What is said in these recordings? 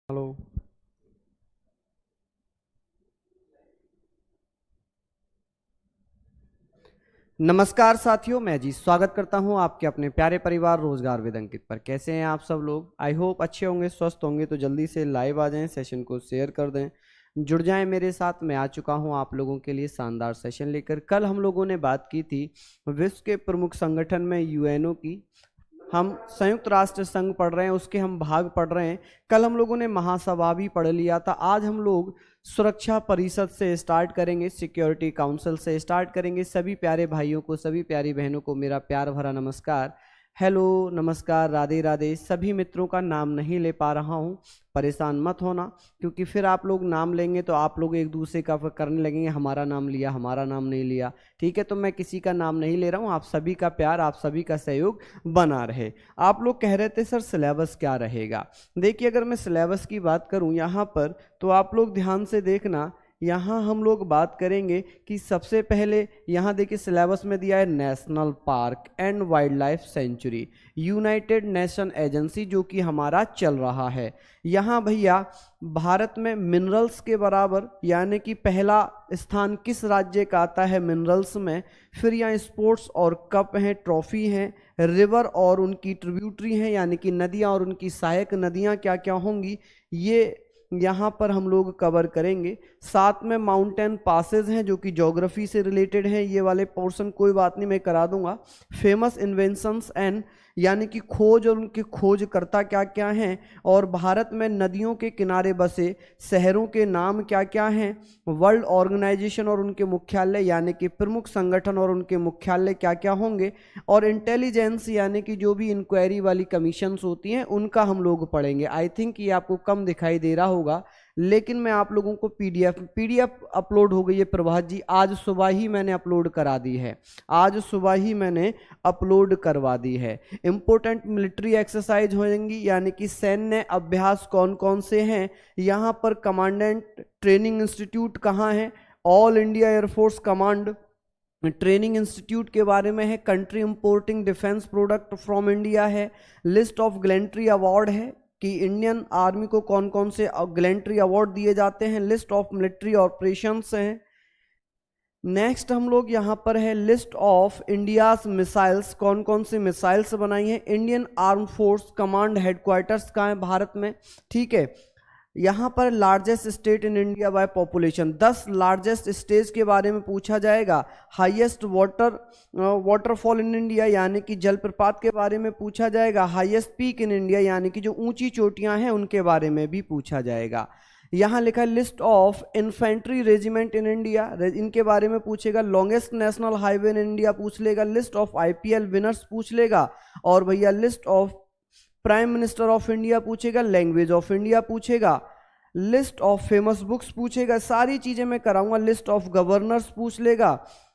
Hello. नमस्कार साथियों, मैं जी स्वागत करता हूं आपके अपने प्यारे परिवार रोजगार विद अंकित पर। कैसे हैं आप सब लोग? आई होप अच्छे होंगे, स्वस्थ होंगे। तो जल्दी से लाइव आ जाएं, सेशन को शेयर कर दें, जुड़ जाएं मेरे साथ। मैं आ चुका हूं आप लोगों के लिए शानदार सेशन लेकर। कल हम लोगों ने बात की थी विश्व के प्रमुख संगठन में यूएनओ की। हम संयुक्त राष्ट्र संघ पढ़ रहे हैं, उसके हम भाग पढ़ रहे हैं। कल हम लोगों ने महासभा भी पढ़ लिया था। आज हम लोग सुरक्षा परिषद से स्टार्ट करेंगे, सिक्योरिटी काउंसिल से स्टार्ट करेंगे। सभी प्यारे भाइयों को, सभी प्यारी बहनों को मेरा प्यार भरा नमस्कार। हेलो, नमस्कार, राधे राधे। सभी मित्रों का नाम नहीं ले पा रहा हूँ, परेशान मत होना, क्योंकि फिर आप लोग नाम लेंगे तो आप लोग एक दूसरे का करने लगेंगे, हमारा नाम लिया, हमारा नाम नहीं लिया। ठीक है, तो मैं किसी का नाम नहीं ले रहा हूँ। आप सभी का प्यार, आप सभी का सहयोग बना रहे। आप लोग कह रहे थे सर सिलेबस क्या रहेगा। देखिए, अगर मैं सिलेबस की बात करूं यहाँ पर, तो आप लोग ध्यान से देखना। यहाँ हम लोग बात करेंगे कि सबसे पहले यहाँ देखिए सिलेबस में दिया है national park and wild life sanctuary, United nation agency, जो कि हमारा चल रहा है। यहाँ भैया भारत में मिनरल्स के बराबर, यानी कि पहला स्थान किस राज्य का आता है मिनरल्स में। फिर यहाँ स्पोर्ट्स और कप हैं, ट्रॉफी हैं, रिवर और उनकी ट्रिब्यूटरी हैं, यानी कि नदियाँ और उनकी सहायक नदियाँ क्या क्या होंगी, ये यहाँ पर हम लोग कवर करेंगे। साथ में माउंटेन पासेस हैं जो कि ज्योग्राफी से रिलेटेड हैं। ये वाले पोर्शन कोई बात नहीं, मैं करा दूंगा। फेमस इन्वेंशंस एंड, यानी कि खोज और उनके खोजकर्ता क्या क्या हैं। और भारत में नदियों के किनारे बसे शहरों के नाम क्या क्या हैं। वर्ल्ड ऑर्गेनाइजेशन और उनके मुख्यालय, यानी कि प्रमुख संगठन और उनके मुख्यालय क्या क्या होंगे। और इंटेलिजेंस, यानी कि जो भी इंक्वायरी वाली कमीशंस होती हैं, उनका हम लोग पढ़ेंगे। आई थिंक ये आपको कम दिखाई दे रहा होगा, लेकिन मैं आप लोगों को पीडीएफ अपलोड हो गई है प्रभात जी। आज सुबह ही मैंने अपलोड करा दी है, आज सुबह ही मैंने अपलोड करवा दी है। इंपोर्टेंट मिलिट्री एक्सरसाइज होंगी, यानी कि सैन्य अभ्यास कौन कौन से हैं। यहाँ पर कमांडेंट ट्रेनिंग इंस्टीट्यूट कहाँ है, all India air force command training institute के बारे में है। Country importing defence product from India है। लिस्ट ऑफ ग्लेंट्री अवार्ड है कि इंडियन आर्मी को कौन कौन से ग्लेंट्री अवार्ड दिए जाते हैं। लिस्ट ऑफ मिलिट्री ऑपरेशंस हैं। नेक्स्ट हम लोग यहाँ पर है लिस्ट ऑफ इंडियाज मिसाइल्स, कौन कौन से मिसाइल्स बनाई हैं। Indian arm force command headquarters कहाँ है भारत में, ठीक है। यहाँ पर largest state in India by population, 10 largest states के बारे में पूछा जाएगा। हाईएस्ट वाटरफॉल इन इंडिया, यानी कि जलप्रपात के बारे में पूछा जाएगा। हाईएस्ट पीक इन इंडिया, यानी कि जो ऊंची चोटियां हैं उनके बारे में भी पूछा जाएगा। यहाँ लिखा है list of infantry regiment in India, इनके बारे में पूछेगा। Longest national highway in India पूछ लेगा। लिस्ट ऑफ आईपीएल विनर्स पूछ लेगा। और भैया list of prime minister of India पूछेगा। लैंग्वेज ऑफ इंडिया पूछेगा। लिस्ट ऑफ फेमस बुक्स पूछेगा। सारी चीजें मैं कराऊंगा। लिस्ट ऑफ गवर्नर्स पूछ लेगा।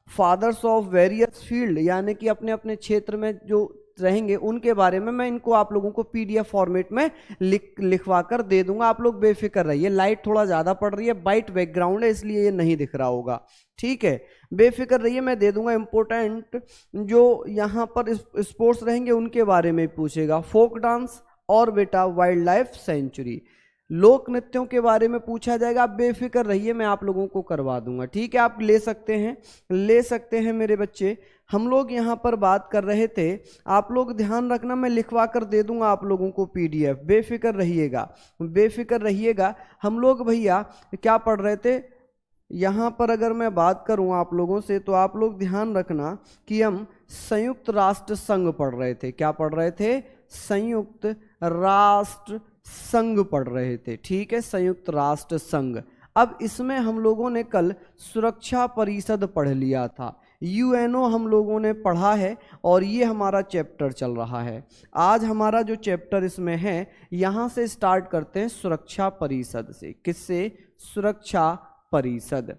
फादर्स ऑफ वेरियस फील्ड, यानी कि अपने अपने क्षेत्र में जो रहेंगे उनके बारे में मैं इनको आप लोगों को पीडीएफ फॉर्मेट में लिखवा कर दे दूंगा। आप लोग बेफिक्र रहिए। लाइट थोड़ा ज्यादा पड़ रही है, वाइट बैकग्राउंड है, इसलिए ये नहीं दिख रहा होगा, ठीक है। बेफिक्र रहिए, मैं दे दूंगा। इंपोर्टेंट जो यहाँ पर स्पोर्ट्स रहेंगे उनके बारे में पूछेगा। फोक डांस और बेटा वाइल्ड लाइफ सेंचुरी, लोक नृत्यों के बारे में पूछा जाएगा। आप बेफिक्र रहिए, मैं आप लोगों को करवा दूंगा, ठीक है। आप ले सकते हैं, ले सकते हैं मेरे बच्चे। हम लोग यहाँ पर बात कर रहे थे, आप लोग ध्यान रखना, मैं लिखवा कर दे दूंगा आप लोगों को पीडीएफ। बेफिक्र रहिएगा, बेफिक्र रहिएगा। हम लोग भैया क्या पढ़ रहे थे यहाँ पर, अगर मैं बात करूं आप लोगों से, तो आप लोग ध्यान रखना कि हम संयुक्त राष्ट्र संघ पढ़ रहे थे। क्या पढ़ रहे थे? संयुक्त राष्ट्र संघ पढ़ रहे थे, ठीक है, संयुक्त राष्ट्र संघ। अब इसमें हम लोगों ने कल सुरक्षा परिषद पढ़ लिया था, यूएनओ हम लोगों ने पढ़ा है, और ये हमारा चैप्टर चल रहा है। आज हमारा जो चैप्टर इसमें है, यहाँ से स्टार्ट करते हैं सुरक्षा परिषद से। किससे? सुरक्षा परिषद।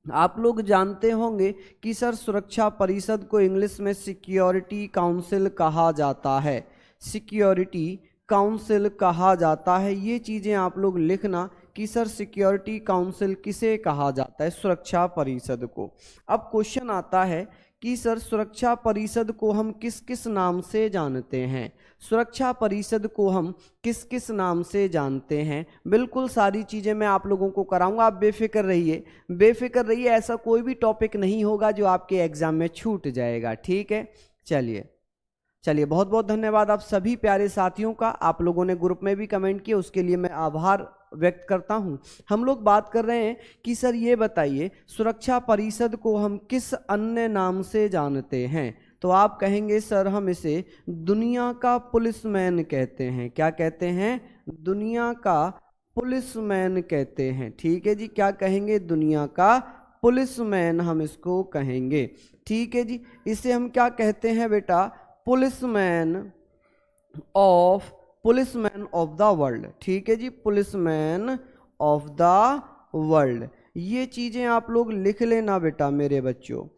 आप लोग जानते होंगे कि सर सुरक्षा परिषद को इंग्लिश में सिक्योरिटी काउंसिल कहा जाता है, सिक्योरिटी काउंसिल कहा जाता है। ये चीज़ें आप लोग लिखना कि सर सिक्योरिटी काउंसिल किसे कहा जाता है? सुरक्षा परिषद को। अब क्वेश्चन आता है कि सर सुरक्षा परिषद को हम किस किस नाम से जानते हैं। सुरक्षा परिषद को हम किस किस नाम से जानते हैं। बिल्कुल सारी चीज़ें मैं आप लोगों को कराऊंगा, आप बेफिक्र रहिए, बेफिक्र रहिए। ऐसा कोई भी टॉपिक नहीं होगा जो आपके एग्जाम में छूट जाएगा, ठीक है। चलिए बहुत बहुत धन्यवाद आप सभी प्यारे साथियों का। आप लोगों ने ग्रुप में भी कमेंट किए, उसके लिए मैं आभार व्यक्त करता हूं। हम लोग बात कर रहे हैं कि सर ये बताइए सुरक्षा परिषद को हम किस अन्य नाम से जानते हैं। तो आप कहेंगे सर हम इसे दुनिया का पुलिसमैन कहते हैं। क्या कहते हैं? दुनिया का पुलिसमैन कहते हैं, ठीक है जी। क्या कहेंगे? दुनिया का पुलिसमैन हम इसको कहेंगे, ठीक है जी। इसे हम क्या कहते हैं बेटा? पुलिसमैन ऑफ द वर्ल्ड, ठीक है जी। पुलिसमैन ऑफ द वर्ल्ड, ये चीजें आप लोग लिख लेना बेटा मेरे बच्चों।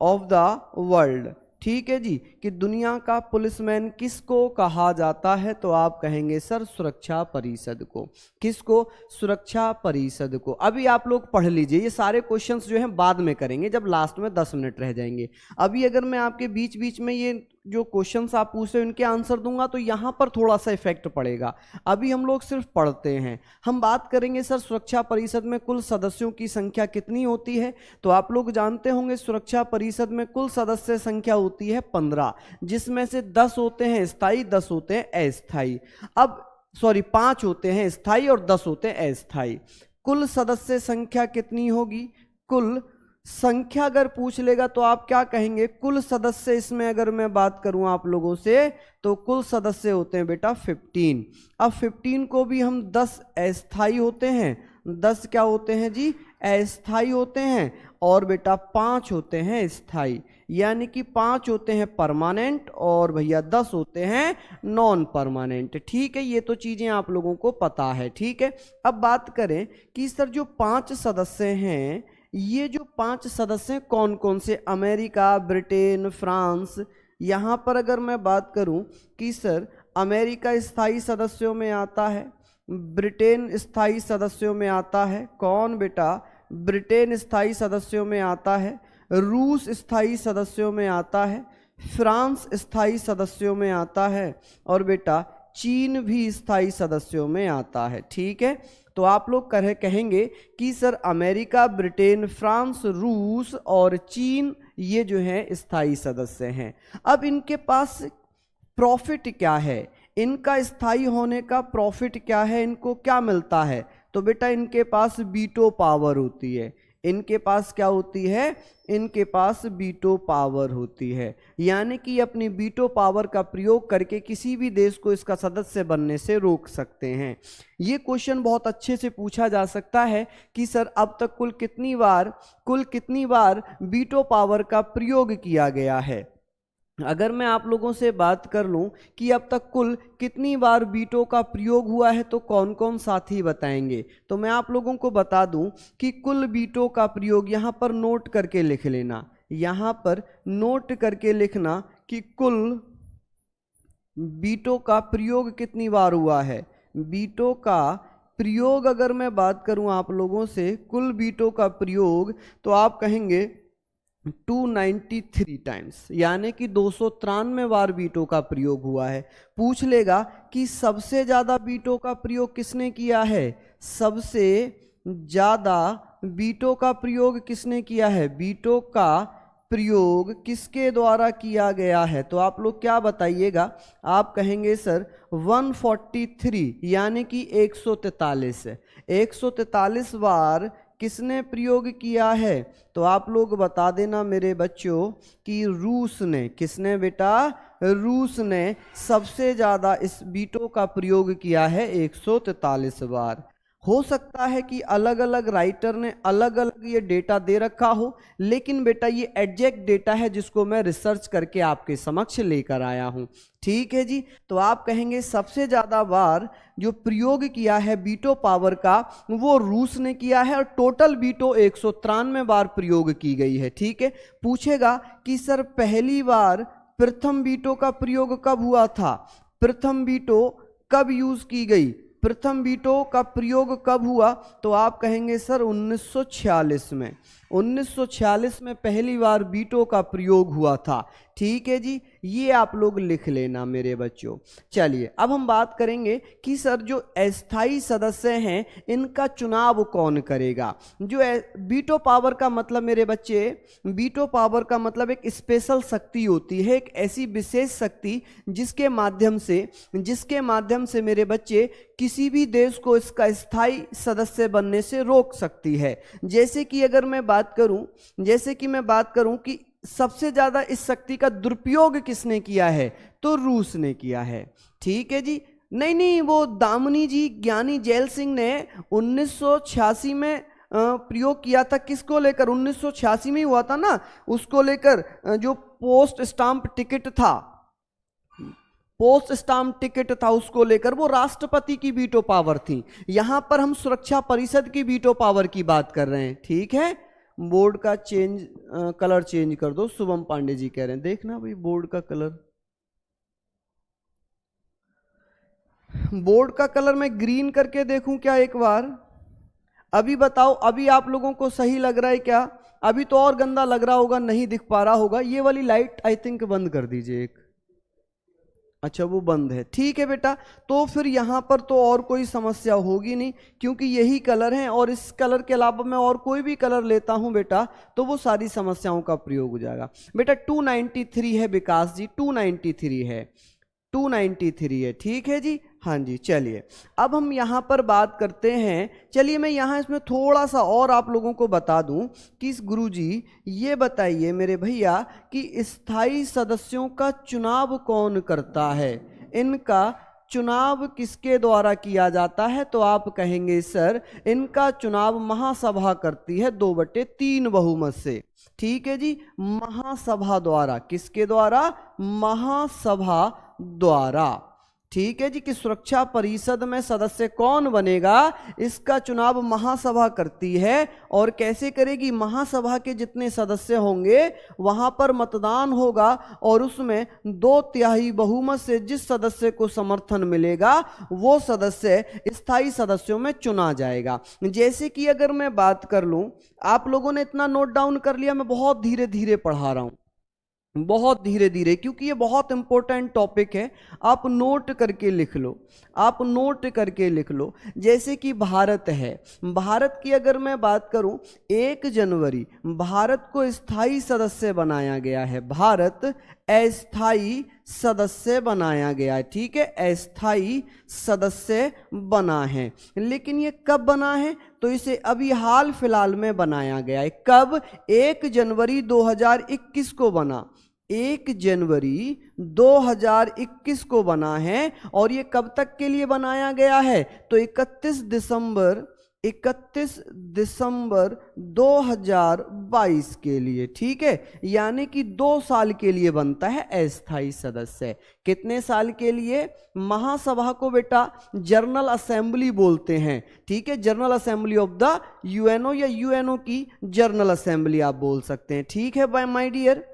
ऑफ द वर्ल्ड, ठीक है जी। कि दुनिया का पुलिसमैन किसको कहा जाता है? तो आप कहेंगे सर सुरक्षा परिषद को। किसको? सुरक्षा परिषद को। अभी आप लोग पढ़ लीजिए, ये सारे क्वेश्चंस जो हैं बाद में करेंगे जब लास्ट में 10 मिनट रह जाएंगे। अभी अगर मैं आपके बीच बीच में ये जो क्वेश्चंस आप पूछ रहे हो इनके आंसर दूंगा तो यहां पर थोड़ा सा इफेक्ट पड़ेगा। अभी हम लोग सिर्फ पढ़ते हैं। हम बात करेंगे सर सुरक्षा परिषद में कुल सदस्यों की संख्या कितनी होती है। तो आप लोग जानते होंगे सुरक्षा परिषद में कुल सदस्य संख्या होती है 15, जिसमें से 10 होते हैं स्थायी, 10 होते हैं अस्थायी। अब 5 होते हैं स्थायी और 10 होते हैं अस्थायी। कुल सदस्य संख्या कितनी होगी? कुल संख्या अगर पूछ लेगा तो आप क्या कहेंगे? कुल सदस्य, इसमें अगर मैं बात करूं आप लोगों से तो कुल सदस्य होते हैं बेटा 15। अब 15 को भी हम 10 अस्थायी होते हैं, 10 क्या होते हैं जी? अस्थायी होते हैं, और बेटा 5 होते हैं स्थायी। यानी कि 5 होते हैं परमानेंट और भैया 10 होते हैं नॉन परमानेंट, ठीक है। ये तो चीजें आप लोगों को पता है, ठीक है। अब बात करें कि सर जो 5 सदस्य हैं, ये जो 5 सदस्य कौन कौन से? America, Britain, France. यहाँ पर अगर मैं बात करूं कि सर अमेरिका स्थायी सदस्यों में आता है, ब्रिटेन स्थायी सदस्यों में आता है। कौन बेटा? ब्रिटेन स्थायी सदस्यों में आता है, रूस स्थायी सदस्यों में आता है, फ्रांस स्थायी सदस्यों में आता है, और बेटा चीन भी स्थायी सदस्यों में आता है, ठीक है। तो आप लोग कहेंगे कि सर अमेरिका, ब्रिटेन, फ्रांस, रूस और चीन ये जो है स्थायी सदस्य हैं। अब इनके पास प्रॉफिट क्या है? इनका स्थायी होने का प्रॉफिट क्या है? इनको क्या मिलता है? तो बेटा इनके पास वीटो पावर होती है। इनके पास क्या होती है? इनके पास वीटो पावर होती है। यानी कि अपनी वीटो पावर का प्रयोग करके किसी भी देश को इसका सदस्य बनने से रोक सकते हैं। ये क्वेश्चन बहुत अच्छे से पूछा जा सकता है कि सर अब तक कुल कितनी बार वीटो पावर का प्रयोग किया गया है। अगर मैं आप लोगों से बात कर लूं कि अब तक कुल कितनी बार वीटो का प्रयोग हुआ है तो कौन कौन साथी बताएंगे? तो मैं आप लोगों को बता दूं कि कुल वीटो का प्रयोग, यहां पर नोट करके लिख लेना, यहां पर नोट करके लिखना कि कुल वीटो का प्रयोग कितनी बार हुआ है। वीटो का प्रयोग अगर मैं बात करूं आप लोगों से, कुल वीटो का प्रयोग, तो आप कहेंगे 293 टाइम्स, यानी कि 293 बार वीटो का प्रयोग हुआ है। पूछ लेगा कि सबसे ज्यादा वीटो का प्रयोग किसने किया है? सबसे ज्यादा वीटो का प्रयोग किसने किया है? वीटो का प्रयोग किसके द्वारा किया गया है? तो आप लोग क्या बताइएगा? आप कहेंगे सर 143, यानी कि 143 बार किसने प्रयोग किया है? तो आप लोग बता देना मेरे बच्चों कि रूस ने। किसने बेटा? रूस ने सबसे ज्यादा इस वीटो का प्रयोग किया है 143 बार। हो सकता है कि अलग अलग राइटर ने अलग अलग ये डेटा दे रखा हो, लेकिन बेटा ये एग्जैक्ट डेटा है जिसको मैं रिसर्च करके आपके समक्ष लेकर आया हूं, ठीक है जी। तो आप कहेंगे सबसे ज्यादा बार जो प्रयोग किया है वीटो पावर का वो रूस ने किया है, और टोटल वीटो 193 बार प्रयोग की गई है, ठीक है। पूछेगा कि सर पहली बार प्रथम वीटो का प्रयोग कब हुआ था? प्रथम वीटो कब यूज की गई? प्रथम वीटो का प्रयोग कब हुआ? तो आप कहेंगे सर 1946 में। 1946 में पहली बार वीटो का प्रयोग हुआ था। ठीक है जी, ये आप लोग लिख लेना मेरे बच्चों। चलिए अब हम बात करेंगे कि सर जो अस्थाई सदस्य हैं इनका चुनाव कौन करेगा। जो वीटो पावर का मतलब मेरे बच्चे, वीटो पावर का मतलब एक स्पेशल शक्ति होती है, एक ऐसी विशेष शक्ति जिसके माध्यम से मेरे बच्चे किसी भी देश को इसका स्थायी सदस्य बनने से रोक सकती है। जैसे कि अगर मैं बात करूं कि सबसे ज्यादा इस शक्ति का दुरुपयोग किसने किया है, तो रूस ने किया है। ठीक है जी, नहीं वो दामनी जी ज्ञानी जैल सिंह ने 1986 में प्रयोग किया था। किसको लेकर? 1986 में ही हुआ था ना, उसको लेकर जो पोस्ट स्टाम्प टिकट था उसको लेकर, वो राष्ट्रपति की वीटो पावर थी। यहां पर हम सुरक्षा परिषद की वीटो पावर की बात कर रहे हैं। ठीक है, बोर्ड का कलर चेंज कर दो, शुभम पांडे जी कह रहे हैं। देखना भाई बोर्ड का कलर मैं ग्रीन करके देखूं क्या एक बार? अभी बताओ, अभी आप लोगों को सही लग रहा है क्या? अभी तो और गंदा लग रहा होगा, नहीं दिख पा रहा होगा। ये वाली लाइट आई थिंक बंद कर दीजिए एक। अच्छा वो बंद है, ठीक है बेटा। तो फिर यहाँ पर तो और कोई समस्या होगी नहीं, क्योंकि यही कलर है और इस कलर के अलावा मैं और कोई भी कलर लेता हूँ बेटा तो वो सारी समस्याओं का प्रयोग हो जाएगा। बेटा 293 है विकास जी, 293 है। ठीक है जी, हाँ जी। चलिए अब हम यहाँ पर बात करते हैं। चलिए मैं यहाँ इसमें थोड़ा सा और आप लोगों को बता दूं कि गुरुजी ये बताइए मेरे भैया कि स्थायी सदस्यों का चुनाव कौन करता है, इनका चुनाव किसके द्वारा किया जाता है? तो आप कहेंगे सर इनका चुनाव महासभा करती है 2/3 बहुमत से। ठीक है जी, महासभा द्वारा। किसके द्वारा? महासभा द्वारा। ठीक है जी, कि सुरक्षा परिषद में सदस्य कौन बनेगा, इसका चुनाव महासभा करती है। और कैसे करेगी? महासभा के जितने सदस्य होंगे वहां पर मतदान होगा और उसमें 2/3 बहुमत से जिस सदस्य को समर्थन मिलेगा वो सदस्य स्थायी सदस्यों में चुना जाएगा। जैसे कि अगर मैं बात कर लूं, आप लोगों ने इतना नोट डाउन कर लिया, मैं बहुत धीरे धीरे पढ़ा रहा हूं, बहुत धीरे धीरे, क्योंकि ये बहुत इंपॉर्टेंट टॉपिक है। आप नोट करके लिख लो। जैसे कि भारत है, भारत की अगर मैं बात करूं, 1 जनवरी भारत को स्थायी सदस्य बनाया गया है। भारत अस्थाई सदस्य बनाया गया है। ठीक है, अस्थाई सदस्य बना है। लेकिन ये कब बना है? तो इसे अभी हाल फिलहाल में बनाया गया है। कब? 1 जनवरी 2021 को बना। 1 जनवरी 2021 को बना है। और ये कब तक के लिए बनाया गया है? तो 31 दिसंबर 2022 के लिए। ठीक है, यानी कि 2 साल के लिए बनता है अस्थाई सदस्य। कितने साल के लिए? महासभा को बेटा जनरल असेंबली बोलते हैं। ठीक है, general assembly of the UNO या यूएनओ की जनरल असेंबली आप बोल सकते हैं। ठीक है माय डियर,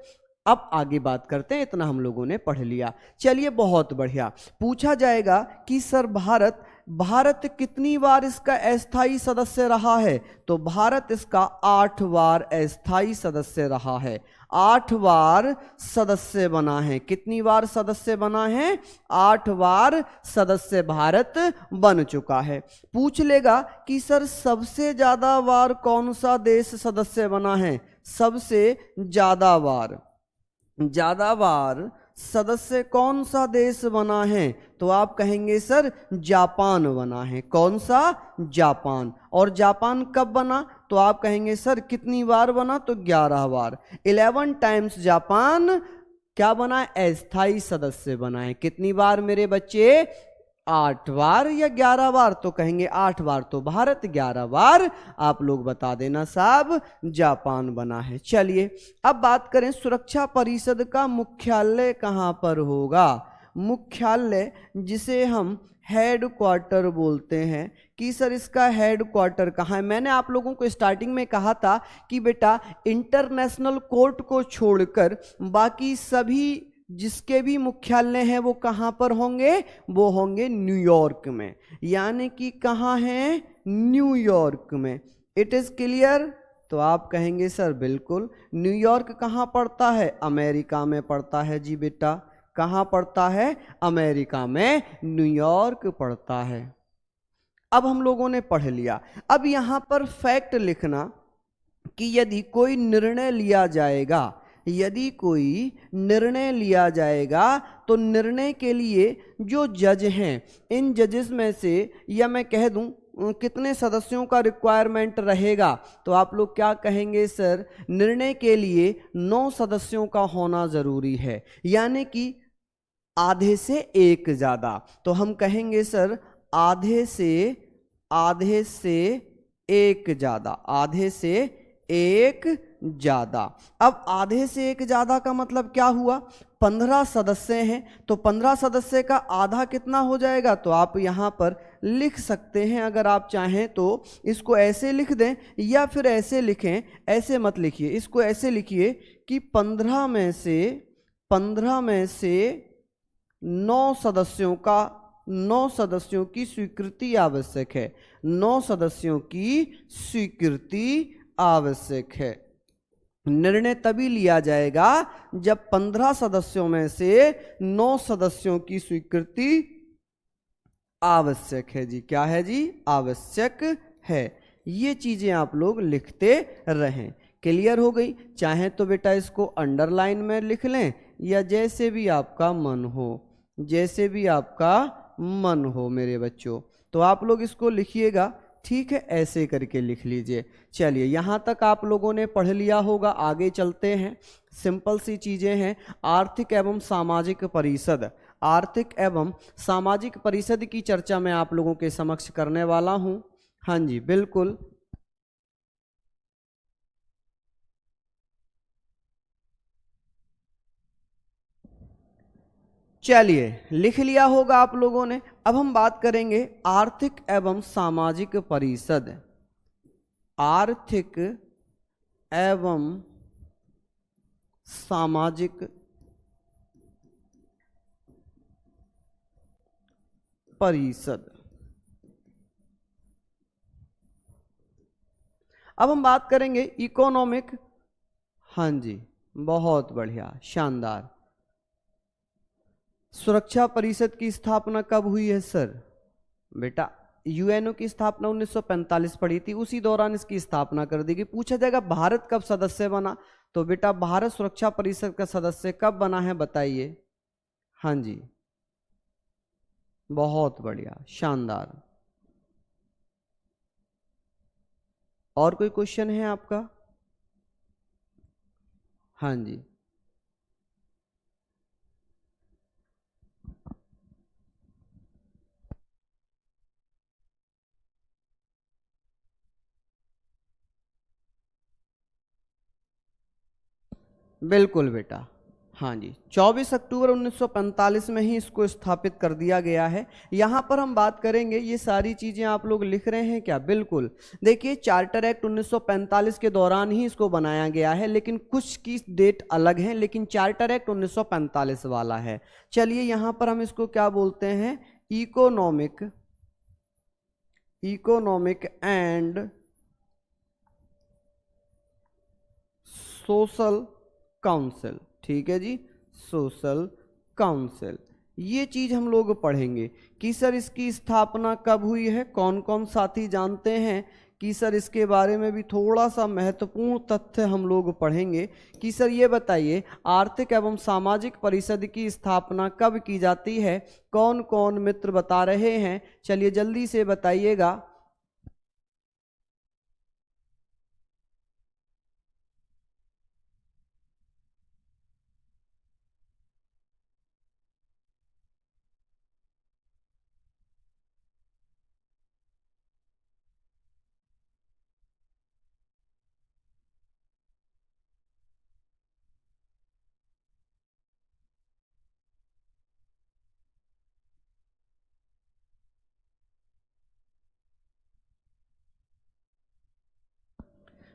अब आगे बात करते हैं। इतना हम लोगों ने पढ़ लिया। चलिए बहुत बढ़िया। पूछा जाएगा कि सर भारत कितनी बार इसका अस्थाई सदस्य रहा है? तो भारत इसका 8 बार अस्थाई सदस्य रहा है। 8 बार सदस्य बना है। कितनी बार सदस्य बना है? 8 बार सदस्य भारत बन चुका है। पूछ लेगा कि सर सबसे ज्यादा बार कौन सा देश सदस्य बना है? सबसे ज्यादा बार सदस्य कौन सा देश बना है? तो आप कहेंगे सर जापान बना है। कौन सा? जापान। और जापान कब बना? तो आप कहेंगे सर कितनी बार बना? तो 11 बार। 11 टाइम्स जापान क्या बना है? अस्थाई सदस्य बना है। कितनी बार मेरे बच्चे? 8 बार या 11 बार? तो कहेंगे 8 बार तो भारत, 11 बार आप लोग बता देना साहब जापान बना है। चलिए अब बात करें सुरक्षा परिषद का मुख्यालय कहां पर होगा। मुख्यालय जिसे हम हेड क्वार्टर बोलते हैं, कि सर इसका हेड क्वार्टर कहाँ है। मैंने आप लोगों को स्टार्टिंग में कहा था कि बेटा इंटरनेशनल कोर्ट को छोड़कर बाकी सभी जिसके भी मुख्यालय हैं वो कहाँ पर होंगे? वो होंगे न्यूयॉर्क में। यानी कि कहाँ है? न्यूयॉर्क में। It is clear? तो आप कहेंगे सर बिल्कुल। न्यूयॉर्क कहाँ पड़ता है? अमेरिका में पड़ता है जी बेटा। कहाँ पड़ता है? अमेरिका में न्यूयॉर्क पड़ता है। अब हम लोगों ने पढ़ लिया। अब यहां पर फैक्ट लिखना कि यदि कोई निर्णय लिया जाएगा, यदि कोई निर्णय लिया जाएगा तो निर्णय के लिए जो जज हैं, इन जजेस में से, या मैं कह दूं कितने सदस्यों का रिक्वायरमेंट रहेगा, तो आप लोग क्या कहेंगे सर? निर्णय के लिए 9 सदस्यों का होना जरूरी है, यानी कि आधे से एक ज्यादा। तो हम कहेंगे सर आधे से एक ज्यादा, आधे से एक ज्यादा। अब आधे से एक ज्यादा का मतलब क्या हुआ? 15 सदस्य हैं, तो 15 सदस्य का आधा कितना हो जाएगा? तो आप यहां पर लिख सकते हैं, अगर आप चाहें तो इसको ऐसे लिख दें या फिर ऐसे लिखें। ऐसे मत लिखिए, इसको ऐसे लिखिए कि 15 में से 9 सदस्यों की स्वीकृति आवश्यक है। 9 सदस्यों की स्वीकृति आवश्यक है। निर्णय तभी लिया जाएगा जब 15 सदस्यों में से 9 सदस्यों की स्वीकृति आवश्यक है जी। क्या है जी? आवश्यक है। ये चीजें आप लोग लिखते रहें। क्लियर हो गई? चाहे तो बेटा इसको अंडरलाइन में लिख लें या जैसे भी आपका मन हो, जैसे भी आपका मन हो मेरे बच्चों। तो आप लोग इसको लिखिएगा, ठीक है? ऐसे करके लिख लीजिए। चलिए यहां तक आप लोगों ने पढ़ लिया होगा, आगे चलते हैं। सिंपल सी चीजें हैं। आर्थिक एवं सामाजिक परिषद, आर्थिक एवं सामाजिक परिषद की चर्चा मैं आप लोगों के समक्ष करने वाला हूं। हाँ जी बिल्कुल। चलिए लिख लिया होगा आप लोगों ने। अब हम बात करेंगे आर्थिक एवं सामाजिक परिषद। आर्थिक एवं सामाजिक परिषद। अब हम बात करेंगे इकोनॉमिक। हाँ जी बहुत बढ़िया, शानदार। सुरक्षा परिषद की स्थापना कब हुई है सर? बेटा यूएनओ की स्थापना 1945 पड़ी थी, उसी दौरान इसकी स्थापना कर दी गई। पूछा जाएगा भारत कब सदस्य बना, तो बेटा भारत सुरक्षा परिषद का सदस्य कब बना है बताइए। हाँ जी बहुत बढ़िया, शानदार। और कोई क्वेश्चन है आपका? हाँ जी बिल्कुल बेटा। हाँ जी 24 अक्टूबर 1945 में ही इसको स्थापित कर दिया गया है। यहाँ पर हम बात करेंगे, ये सारी चीज़ें आप लोग लिख रहे हैं क्या? बिल्कुल। देखिए चार्टर एक्ट 1945 के दौरान ही इसको बनाया गया है, लेकिन कुछ की डेट अलग है, लेकिन चार्टर एक्ट 1945 वाला है। चलिए यहाँ पर हम इसको क्या बोलते हैं? Economic, economic and social council. ठीक है जी, सोशल काउंसिल। ये चीज हम लोग पढ़ेंगे कि सर इसकी स्थापना कब हुई है। कौन कौन साथी जानते हैं कि सर इसके बारे में भी थोड़ा सा महत्वपूर्ण तथ्य हम लोग पढ़ेंगे कि सर ये बताइए आर्थिक एवं सामाजिक परिषद की स्थापना कब की जाती है? कौन कौन मित्र बता रहे हैं? चलिए जल्दी से बताइएगा।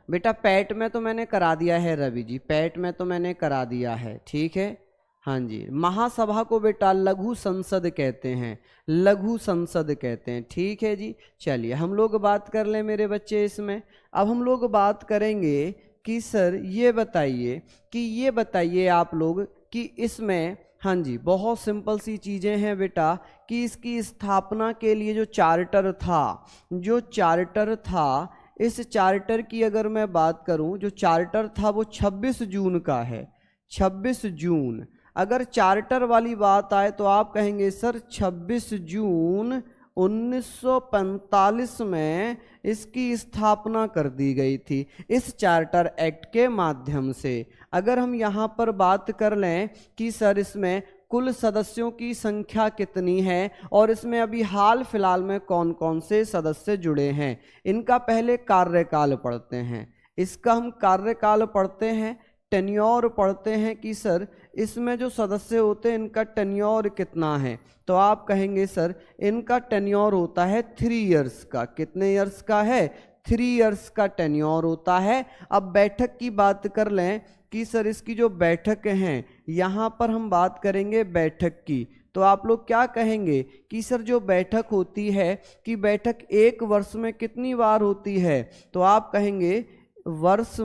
बेटा पैट में तो मैंने करा दिया है रवि जी, पैट में तो मैंने करा दिया है, ठीक है। हाँ जी, महासभा को बेटा लघु संसद कहते हैं, लघु संसद कहते हैं। ठीक है जी, चलिए हम लोग बात कर लें मेरे बच्चे इसमें। अब हम लोग बात करेंगे कि सर ये बताइए आप लोग कि इसमें, हाँ जी, बहुत सिंपल सी चीज़ें हैं बेटा, कि इसकी स्थापना के लिए जो चार्टर था, जो चार्टर था, इस चार्टर की अगर मैं बात करूं, जो चार्टर था वो 26 जून का है, 26 जून। अगर चार्टर वाली बात आए तो आप कहेंगे सर 26 जून 1945 में इसकी स्थापना कर दी गई थी इस चार्टर एक्ट के माध्यम से। अगर हम यहाँ पर बात कर लें कि सर इसमें कुल सदस्यों की संख्या कितनी है और इसमें अभी हाल फिलहाल में कौन कौन से सदस्य जुड़े हैं, इनका पहले कार्यकाल पढ़ते हैं। इसका हम कार्यकाल पढ़ते हैं, टेन्योर पढ़ते हैं कि सर इसमें जो सदस्य होते हैं इनका टेन्योर कितना है। तो आप कहेंगे सर इनका टेन्योर होता है 3 इयर्स का। कितने इयर्स का है? 3 इयर्स का टेन्योर होता है। अब बैठक की बात कर लें कि सर इसकी जो बैठक हैं, यहाँ पर हम बात करेंगे बैठक की, तो आप लोग क्या कहेंगे कि सर जो बैठक होती है कि बैठक एक वर्ष में कितनी बार होती है? तो आप कहेंगे वर्ष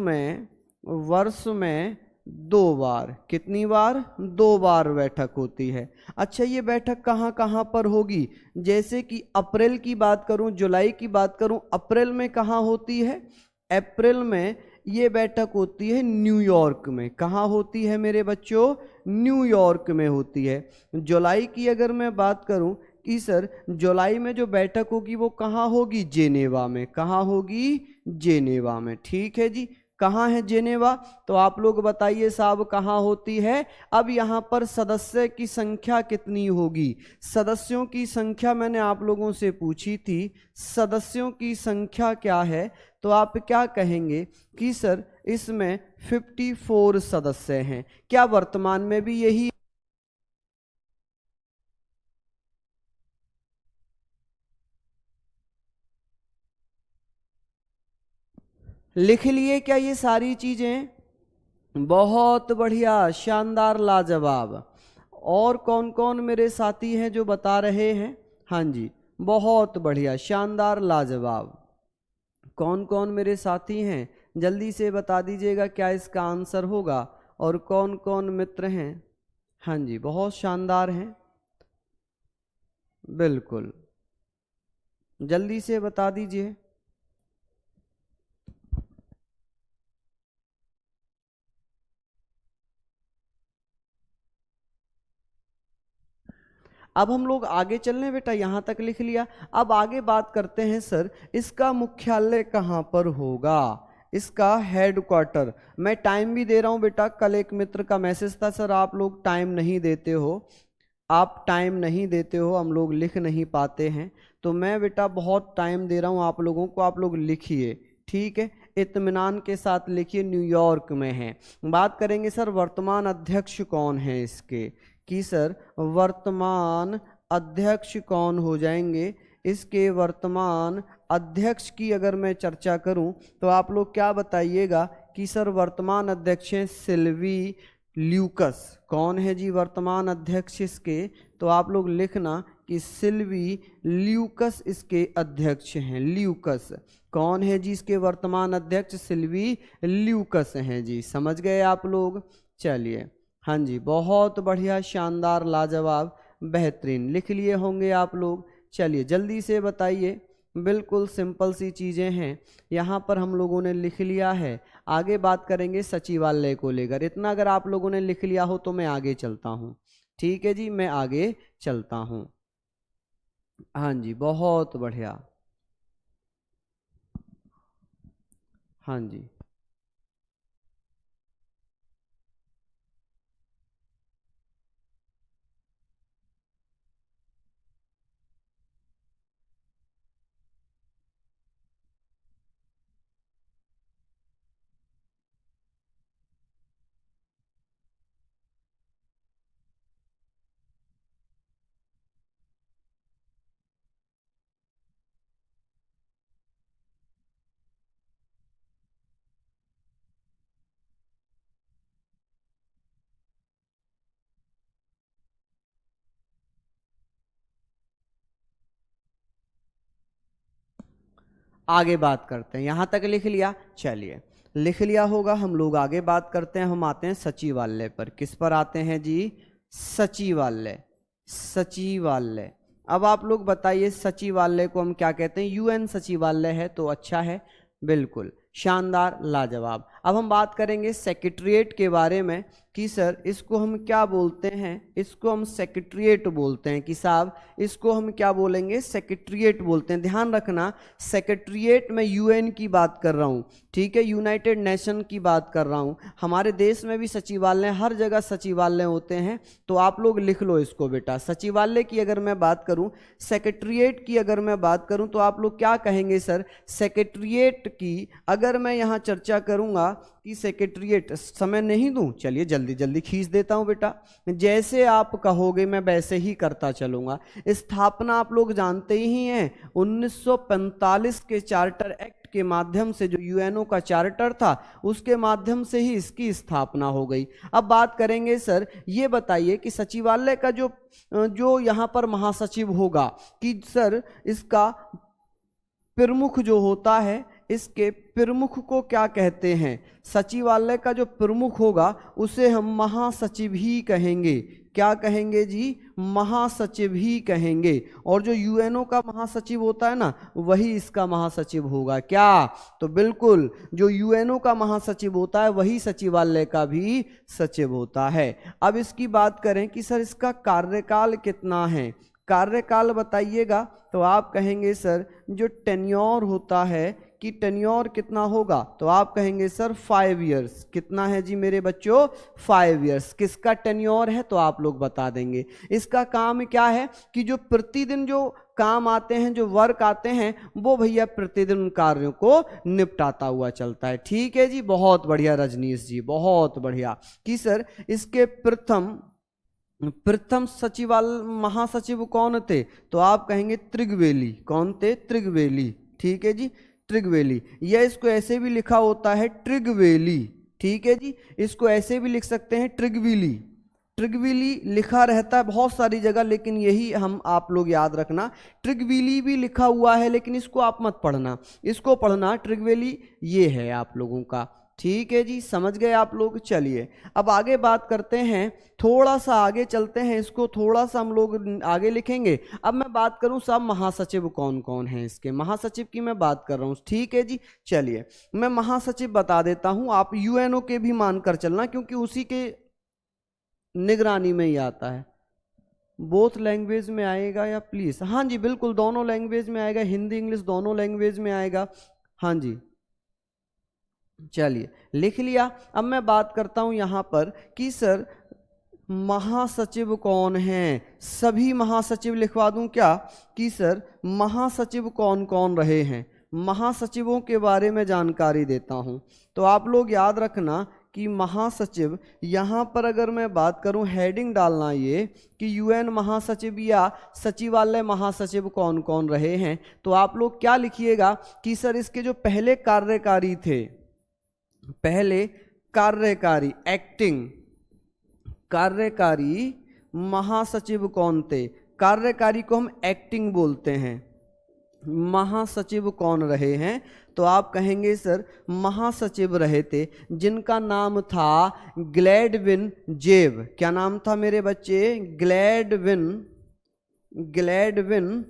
में 2 बार। कितनी बार? 2 बार बैठक होती है। अच्छा, ये बैठक कहाँ कहाँ पर होगी? जैसे कि अप्रैल की बात करूं, जुलाई की बात करूं, अप्रैल में कहाँ होती है? अप्रैल में ये बैठक होती है न्यूयॉर्क में। कहाँ होती है मेरे बच्चों? न्यूयॉर्क में होती है। जुलाई की अगर मैं बात करूं कि सर जुलाई में जो बैठक होगी वो कहाँ होगी? जेनेवा में। कहाँ होगी? जेनेवा में। ठीक है जी, कहाँ है जेनेवा? तो आप लोग बताइए साहब कहाँ होती है? अब यहाँ पर सदस्य की संख्या कितनी होगी? सदस्यों की संख्या मैंने आप लोगों से पूछी थी, सदस्यों की संख्या क्या है? तो आप क्या कहेंगे कि सर इसमें 54 सदस्य हैं। क्या वर्तमान में भी यही? लिख लिए क्या ये सारी चीजें? बहुत बढ़िया, शानदार, लाजवाब। और कौन कौन मेरे साथी हैं जो बता रहे हैं? हाँ जी, बहुत बढ़िया, शानदार, लाजवाब। कौन कौन मेरे साथी हैं जल्दी से बता दीजिएगा क्या इसका आंसर होगा, और कौन कौन मित्र हैं? हाँ जी, बहुत शानदार हैं, बिल्कुल, जल्दी से बता दीजिए। अब हम लोग आगे चल रहे हैं बेटा, यहाँ तक लिख लिया। अब आगे बात करते हैं सर इसका मुख्यालय कहाँ पर होगा, इसका हेड क्वार्टर। मैं टाइम भी दे रहा हूँ बेटा, कल एक मित्र का मैसेज था सर आप लोग टाइम नहीं देते हो, आप टाइम नहीं देते हो, हम लोग लिख नहीं पाते हैं। तो मैं बेटा बहुत टाइम दे रहा हूँ आप लोगों को, आप लोग लिखिए, ठीक है, इत्मीनान के साथ लिखिए। न्यूयॉर्क में है। बात करेंगे सर वर्तमान अध्यक्ष कौन है इसके, कि सर वर्तमान अध्यक्ष कौन हो जाएंगे इसके? वर्तमान अध्यक्ष की अगर मैं चर्चा करूं तो आप लोग क्या बताइएगा कि सर वर्तमान अध्यक्ष हैं सिल्वी ल्यूकस। कौन है जी वर्तमान अध्यक्ष इसके? तो आप लोग लिखना कि सिल्वी ल्यूकस इसके अध्यक्ष हैं। ल्यूकस कौन है जी इसके वर्तमान अध्यक्ष? सिल्वी ल्यूकस हैं जी। समझ गए आप लोग? चलिए, हाँ जी, बहुत बढ़िया, शानदार, लाजवाब, बेहतरीन, लिख लिए होंगे आप लोग। चलिए जल्दी से बताइए, बिल्कुल सिंपल सी चीज़ें हैं, यहाँ पर हम लोगों ने लिख लिया है। आगे बात करेंगे सचिवालय को लेकर। इतना अगर आप लोगों ने लिख लिया हो तो मैं आगे चलता हूँ। ठीक है जी, मैं आगे चलता हूँ। हाँ जी, बहुत बढ़िया। हाँ जी, आगे बात करते हैं। यहां तक लिख लिया, चलिए लिख लिया होगा, हम लोग आगे बात करते हैं। हम आते हैं सचिवालय पर। किस पर आते हैं जी? सचिवालय। सचिवालय। अब आप लोग बताइए सचिवालय को हम क्या कहते हैं? यूएन सचिवालय है तो अच्छा है, बिल्कुल शानदार, लाजवाब। अब हम बात करेंगे सेक्रेटरिएट के बारे में कि सर इसको हम क्या बोलते हैं? इसको हम सेक्रेटरिएट बोलते हैं कि साहब इसको हम क्या बोलेंगे? सेक्रेटरिएट बोलते हैं। ध्यान रखना, सेक्रेटरिएट में यूएन की बात कर रहा हूँ, ठीक है, यूनाइटेड नेशन की बात कर रहा हूँ। हमारे देश में भी सचिवालय, हर जगह सचिवालय होते हैं, तो आप लोग लिख लो इसको बेटा। सचिवालय की अगर मैं बात करूँ, सेक्रेटरिएट की अगर मैं बात करूँ, तो आप लोग क्या कहेंगे सर? सेक्रेटरिएट की अगर मैं यहाँ चर्चा करूँगा कि सेक्रेटरिएट, समय नहीं दूं, चलिए जल्दी जल्दी खींच देता हूं बेटा, जैसे आप कहोगे मैं वैसे ही करता चलूंगा। स्थापना आप लोग जानते ही हैं, 1945 के चार्टर एक्ट के माध्यम से, जो यूएनओ का चार्टर था उसके माध्यम से ही इसकी स्थापना हो गई। अब बात करेंगे सर, ये बताइए कि सचिवालय का जो यहाँ पर महासचिव होगा, कि सर इसका प्रमुख जो होता है, इसके प्रमुख को क्या कहते हैं? सचिवालय का जो प्रमुख होगा उसे हम महासचिव ही कहेंगे। क्या कहेंगे जी? महासचिव ही कहेंगे। और जो यूएनओ का महासचिव होता है ना, वही इसका महासचिव होगा। क्या? तो बिल्कुल, जो यूएनओ का महासचिव होता है वही सचिवालय का भी सचिव होता है। अब इसकी बात करें कि सर इसका कार्यकाल कितना है, कार्यकाल बताइएगा, तो आप कहेंगे सर जो टेन्योर होता है कि टेन्योर कितना होगा, तो आप कहेंगे सर 5 इयर्स। कितना है जी मेरे बच्चों? 5 इयर्स। किसका टेन्योर है तो आप लोग बता देंगे। इसका काम क्या है कि जो प्रतिदिन जो काम आते हैं, जो वर्क आते हैं, वो भैया प्रतिदिन उन कार्यों को निपटाता हुआ चलता है। ठीक है जी, बहुत बढ़िया रजनीश जी, बहुत बढ़िया। कि सर इसके प्रथम महासचिव कौन थे, तो आप कहेंगे त्रिगवेली। कौन थे? त्रिगवेली। ठीक है जी, त्रिगवेली। या इसको ऐसे भी लिखा होता है ट्रिगवेली। ठीक है जी, इसको ऐसे भी लिख सकते हैं ट्रिगविली। ट्रिगविली लिखा रहता है बहुत सारी जगह, लेकिन यही हम आप लोग याद रखना, ट्रिगविली भी लिखा हुआ है, लेकिन इसको आप मत पढ़ना, इसको पढ़ना ट्रिगवेली, ये है आप लोगों का। ठीक है जी, समझ गए आप लोग। चलिए अब आगे बात करते हैं, थोड़ा सा आगे चलते हैं, इसको थोड़ा सा हम लोग आगे लिखेंगे। अब मैं बात करूं सब महासचिव कौन कौन हैं, इसके महासचिव की मैं बात कर रहा हूं। ठीक है जी, चलिए मैं महासचिव बता देता हूं, आप यूएनओ के भी मानकर चलना, क्योंकि उसी के निगरानी में ही आता है। बोथ लैंग्वेज में आएगा या प्लीज? हाँ जी बिल्कुल, दोनों लैंग्वेज में आएगा, हिंदी इंग्लिश दोनों लैंग्वेज में आएगा। हाँ जी, चलिए लिख लिया। अब मैं बात करता हूं यहां पर कि सर महासचिव कौन हैं, सभी महासचिव लिखवा दूं क्या? कि सर महासचिव कौन कौन रहे हैं, महासचिवों के बारे में जानकारी देता हूं। तो आप लोग याद रखना कि महासचिव, यहां पर अगर मैं बात करूं, हेडिंग डालना ये कि यूएन महासचिव या सचिवालय महासचिव कौन कौन रहे हैं। तो आप लोग क्या लिखिएगा कि सर इसके जो पहले कार्यकारी थे, पहले कार्यकारी, एक्टिंग कार्यकारी महासचिव कौन थे? कार्यकारी को हम एक्टिंग बोलते हैं। महासचिव कौन रहे हैं, तो आप कहेंगे सर महासचिव रहे थे जिनका नाम था ग्लैडविन जेव। क्या नाम था मेरे बच्चे? ग्लैडविन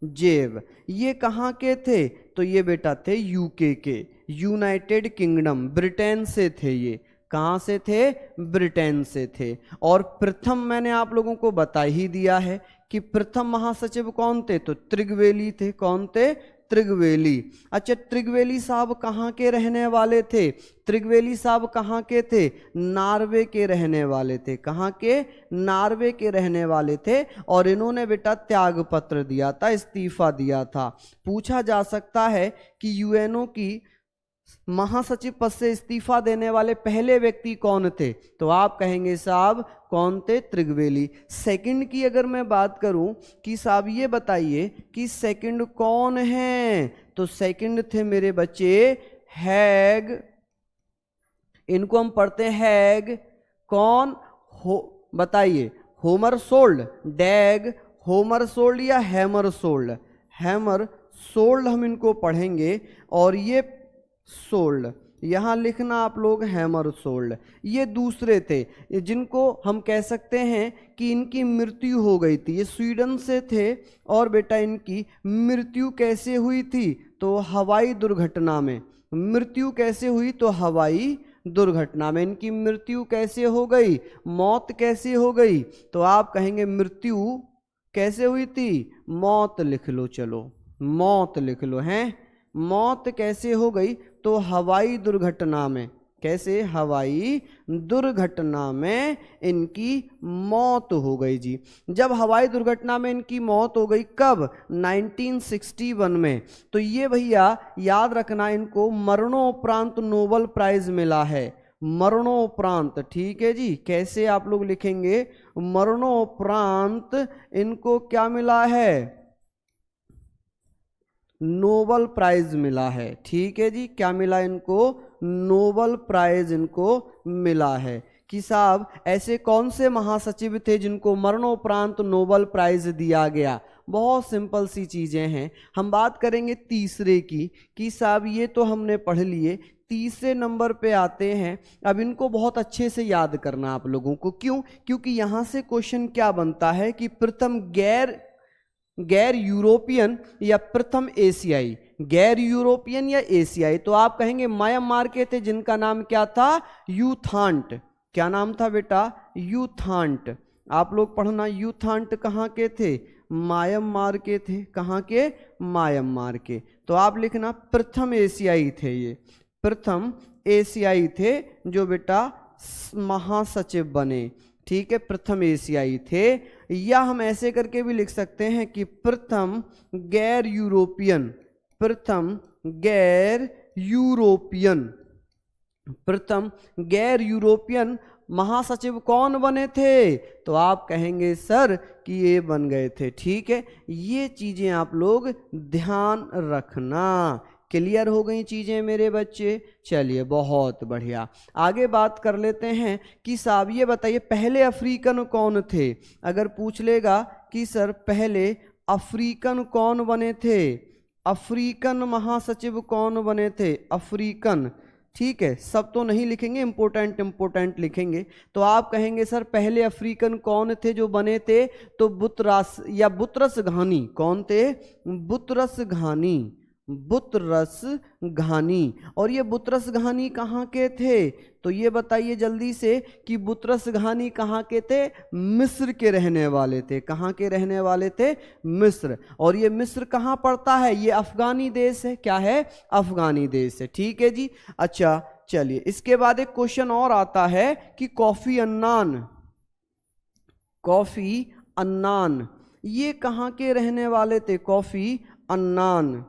जेव। ये कहाँ के थे? तो ये बेटा थे यूके के, यूनाइटेड किंगडम, ब्रिटेन से थे। ये कहाँ से थे? ब्रिटेन से थे। और प्रथम मैंने आप लोगों को बता ही दिया है कि प्रथम महासचिव कौन थे, तो त्रिगवेली थे। कौन थे? त्रिगवेली। अच्छा, त्रिगवेली साहब कहाँ के रहने वाले थे? त्रिगवेली साहब कहाँ के थे? नॉर्वे के रहने वाले थे। कहाँ के? नॉर्वे के रहने वाले थे। और इन्होंने बेटा त्याग पत्र दिया था, इस्तीफा दिया था। पूछा जा सकता है कि यूएनओ की महासचिव पद से इस्तीफा देने वाले पहले व्यक्ति कौन थे, तो आप कहेंगे साहब कौन थे? त्रिगवेली। सेकंड की अगर मैं बात करूं कि साहब ये बताइए कि सेकंड कौन है, तो सेकंड थे मेरे बच्चे हैग। इनको हम पढ़ते हैं हैग। कौन हो बताइए? होमर सोल्ड, डैग होमर सोल्ड या हैमर सोल्ड? हैमर सोल्ड हम इनको पढ़ेंगे, और ये सोल्ड, यहाँ लिखना आप लोग हैमर सोल्ड। ये दूसरे थे जिनको हम कह सकते हैं कि इनकी मृत्यु हो गई थी। ये स्वीडन से थे, और बेटा इनकी मृत्यु कैसे हुई थी? तो हवाई दुर्घटना में। मृत्यु कैसे हुई? तो हवाई दुर्घटना में। इनकी मृत्यु कैसे हो गई? मौत कैसे हो गई? तो आप कहेंगे मृत्यु कैसे हुई थी? मौत लिख लो, चलो मौत लिख लो, हैं मौत कैसे हो गई? तो हवाई दुर्घटना में। कैसे? हवाई दुर्घटना में इनकी मौत हो गई जी। जब हवाई दुर्घटना में इनकी मौत हो गई, कब? 1961 में। तो ये भैया याद रखना, इनको मरणोपरांत नोबेल प्राइज मिला है। मरणोपरांत, ठीक है जी। कैसे आप लोग लिखेंगे? मरणोपरांत इनको क्या मिला है? नोबेल प्राइज मिला है, ठीक है जी। क्या मिला इनको? नोबेल प्राइज इनको मिला है। कि साहब ऐसे कौन से महासचिव थे जिनको मरणोपरांत नोबेल प्राइज दिया गया? बहुत सिंपल सी चीजें हैं। हम बात करेंगे तीसरे की, कि साहब ये तो हमने पढ़ लिए। तीसरे नंबर पे आते हैं। अब इनको बहुत अच्छे से याद करना आप लोगों को। क्यों? क्योंकि यहां से क्वेश्चन क्या बनता है कि प्रथम गैर यूरोपियन या प्रथम एशियाई, गैर यूरोपियन या एशियाई। तो आप कहेंगे म्यांमार के थे जिनका नाम क्या था? यूथांट। क्या नाम था बेटा? यूथांट। आप लोग पढ़ना, यूथांट कहाँ के थे? म्यांमार के थे। कहाँ के? म्यांमार के। तो आप लिखना प्रथम एशियाई थे, ये प्रथम एशियाई थे जो बेटा महासचिव बने, ठीक है, प्रथम एशियाई थे। या हम ऐसे करके भी लिख सकते हैं कि प्रथम गैर यूरोपियन, प्रथम गैर यूरोपियन, प्रथम गैर यूरोपियन महासचिव कौन बने थे? तो आप कहेंगे सर कि ये बन गए थे, ठीक है। ये चीजें आप लोग ध्यान रखना। क्लियर हो गई चीजें मेरे बच्चे? चलिए बहुत बढ़िया, आगे बात कर लेते हैं कि साहब ये बताइए पहले अफ्रीकन कौन थे? अगर पूछ लेगा कि सर पहले अफ्रीकन कौन बने थे, अफ्रीकन महासचिव कौन बने थे? अफ्रीकन, ठीक है। सब तो नहीं लिखेंगे, इंपोर्टेंट इंपोर्टेंट लिखेंगे। तो आप कहेंगे सर पहले अफ्रीकन कौन थे जो बने थे? तो बुतरास या बुतरस घानी। कौन थे? बुतरस घानी, बुतरस घानी। और ये बुतरस घानी कहाँ के थे? तो ये बताइए जल्दी से कि बुतरस घानी कहाँ के थे? मिस्र के रहने वाले थे। कहाँ के रहने वाले थे? मिस्र। और ये मिस्र कहाँ पड़ता है? ये अफगानी देश है। क्या है? अफगानी देश है, ठीक है जी। अच्छा चलिए, इसके बाद एक क्वेश्चन और आता है कि कोफी अन्नान, कोफी अन्नान ये कहाँ के रहने वाले थे? Kofi Annan.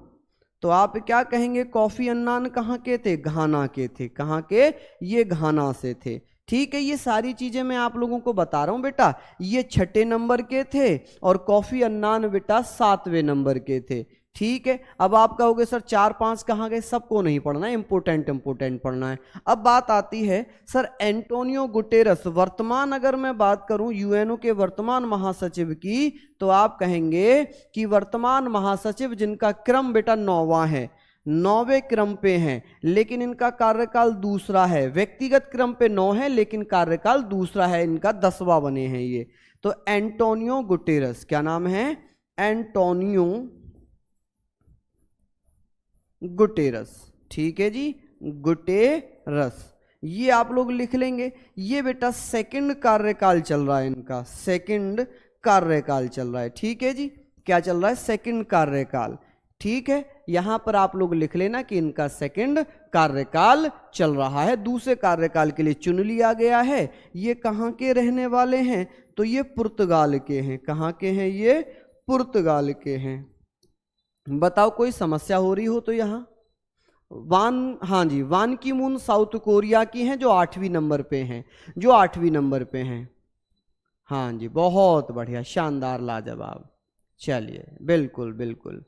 तो आप क्या कहेंगे? कोफी अन्नान कहाँ के थे? घाना के थे। कहाँ के? ये घाना से थे, ठीक है। ये सारी चीजें मैं आप लोगों को बता रहा हूं बेटा। ये 6ठे नंबर के थे और कोफी अन्नान बेटा 7वें नंबर के थे, ठीक है। अब आप कहोगे सर 4 5 कहाँ गए? सबको नहीं पढ़ना है, इंपोर्टेंट इंपोर्टेंट पढ़ना है। अब बात आती है सर एंटोनियो गुटेरस, वर्तमान अगर मैं बात करूं यूएनओ के वर्तमान महासचिव की, तो आप कहेंगे कि वर्तमान महासचिव जिनका क्रम बेटा 9वां है, 9वें क्रम पे हैं, लेकिन इनका कार्यकाल दूसरा है। व्यक्तिगत क्रम पे 9 है लेकिन कार्यकाल दूसरा है, इनका 10वां बने हैं ये। तो एंटोनियो गुटेरस, क्या नाम है? एंटोनियो गुटेरस, ठीक है जी, गुटेरस। ये आप लोग लिख लेंगे। ये बेटा सेकंड कार्यकाल चल रहा है इनका, सेकंड कार्यकाल चल रहा है, ठीक है जी। क्या चल रहा है? सेकंड कार्यकाल, ठीक है। यहां पर आप लोग लिख लेना कि इनका सेकंड कार्यकाल चल रहा है। दूसरे कार्यकाल के लिए चुन लिया गया है। ये कहां के रहने वाले हैं? तो ये पुर्तगाल के हैं। कहां के हैं? ये पुर्तगाल के हैं। बताओ कोई समस्या हो रही हो तो यहां हाँ जी, वान की मून साउथ कोरिया की हैं जो 8वीं नंबर पे हैं, जो 8वीं नंबर पे हैं। हाँ जी बहुत बढ़िया, शानदार, लाजवाब। चलिए बिल्कुल बिल्कुल,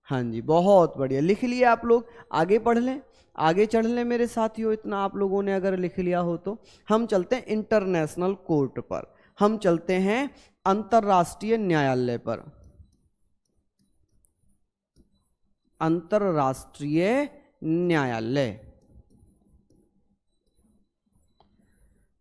हाँ जी बहुत बढ़िया, लिख लिया आप लोग। आगे पढ़ लें, आगे चढ़ लें मेरे साथियों। इतना आप लोगों ने अगर लिख लिया हो तो हम चलते हैं इंटरनेशनल कोर्ट पर, हम चलते हैं अंतर्राष्ट्रीय न्यायालय पर। अंतरराष्ट्रीय न्यायालय,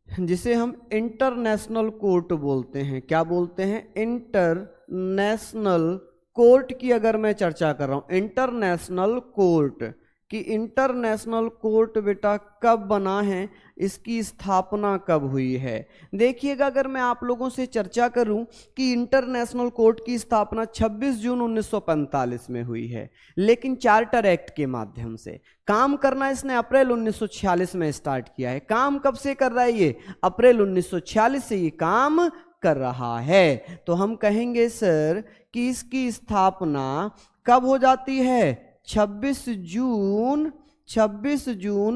जिसे हम इंटरनेशनल कोर्ट बोलते हैं। क्या बोलते हैं? इंटरनेशनल कोर्ट की अगर मैं चर्चा कर रहा हूं, इंटरनेशनल कोर्ट कि इंटरनेशनल कोर्ट बेटा कब बना है, इसकी स्थापना कब हुई है। देखिएगा, अगर मैं आप लोगों से चर्चा करूं कि इंटरनेशनल कोर्ट की स्थापना 26 जून 1945 में हुई है, लेकिन चार्टर एक्ट के माध्यम से काम करना इसने अप्रैल 1946 में स्टार्ट किया है। काम कब से कर रहा है ये? अप्रैल 1946 से ये काम कर रहा है। तो हम कहेंगे सर कि इसकी स्थापना कब हो जाती है? 26 जून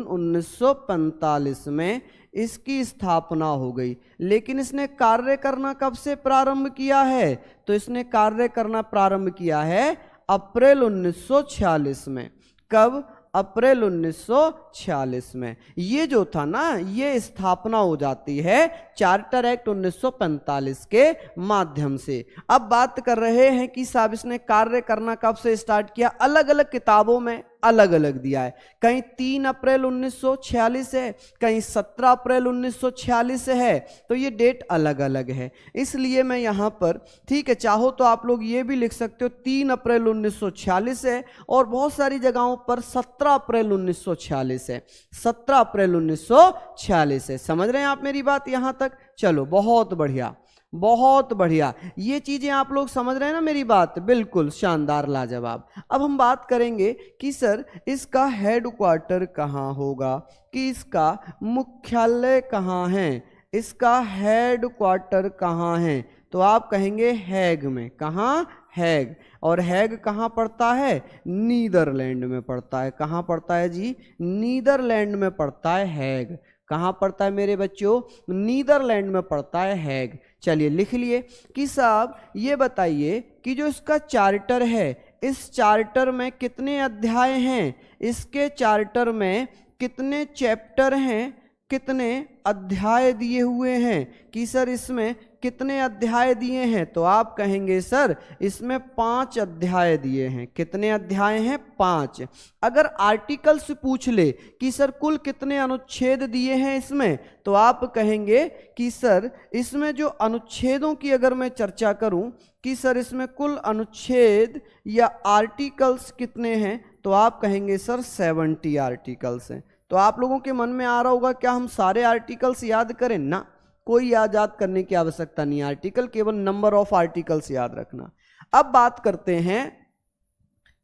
1945 में इसकी स्थापना हो गई। लेकिन इसने कार्य करना कब से प्रारंभ किया है? तो इसने कार्य करना प्रारंभ किया है अप्रैल 1946 में। कब? अप्रैल 1946 में। ये जो था ना, ये स्थापना हो जाती है चार्टर एक्ट 1945 के माध्यम से। अब बात कर रहे हैं कि साहब इसने कार्य करना कब से स्टार्ट किया। अलग अलग किताबों में अलग अलग दिया है, कहीं 3 अप्रैल 1946 है, कहीं 17 अप्रैल 1946 है, तो ये डेट अलग अलग है। इसलिए मैं यहां पर, ठीक है, चाहो तो आप लोग ये भी लिख सकते हो 3 अप्रैल 1946 है, और बहुत सारी जगहों पर 17 अप्रैल 1946 है, 17 अप्रैल 1946 है। समझ रहे हैं आप मेरी बात यहां तक? चलो, बहुत बढ़िया, बहुत बढ़िया। ये चीजें आप लोग समझ रहे हैं ना मेरी बात? बिल्कुल शानदार, लाजवाब। अब हम बात करेंगे कि सर इसका हेडक्वार्टर कहाँ होगा, कि इसका मुख्यालय कहाँ है, इसका हेडक्वार्टर कहाँ है। तो आप कहेंगे हैग में। कहाँ? हैग। और हैग कहाँ पड़ता है? नीदरलैंड में पड़ता है। कहाँ पड़ता है जी? नीदरलैंड में पड़ता है हैग। कहाँ पड़ता है मेरे बच्चों? नीदरलैंड में पड़ता है हैग। चलिए लिख लिए कि साहब ये बताइए कि जो इसका चार्टर है, इस चार्टर में कितने अध्याय हैं, इसके चार्टर में कितने चैप्टर हैं, कितने अध्याय दिए हुए हैं, कि सर इसमें कितने अध्याय दिए हैं। तो आप कहेंगे सर इसमें 5 अध्याय दिए हैं। कितने अध्याय हैं? 5। अगर आर्टिकल से पूछ ले कि सर कुल कितने अनुच्छेद दिए हैं इसमें, तो आप कहेंगे कि सर इसमें जो अनुच्छेदों की अगर मैं चर्चा करूं कि सर इसमें कुल अनुच्छेद या आर्टिकल्स कितने हैं, तो आप कहेंगे सर 70 आर्टिकल्स हैं। तो आप लोगों के मन में आ रहा होगा क्या हम सारे आर्टिकल्स याद करें? ना, कोई याद करने की आवश्यकता नहीं। आर्टिकल केवल नंबर ऑफ आर्टिकल्स याद रखना। अब बात करते हैं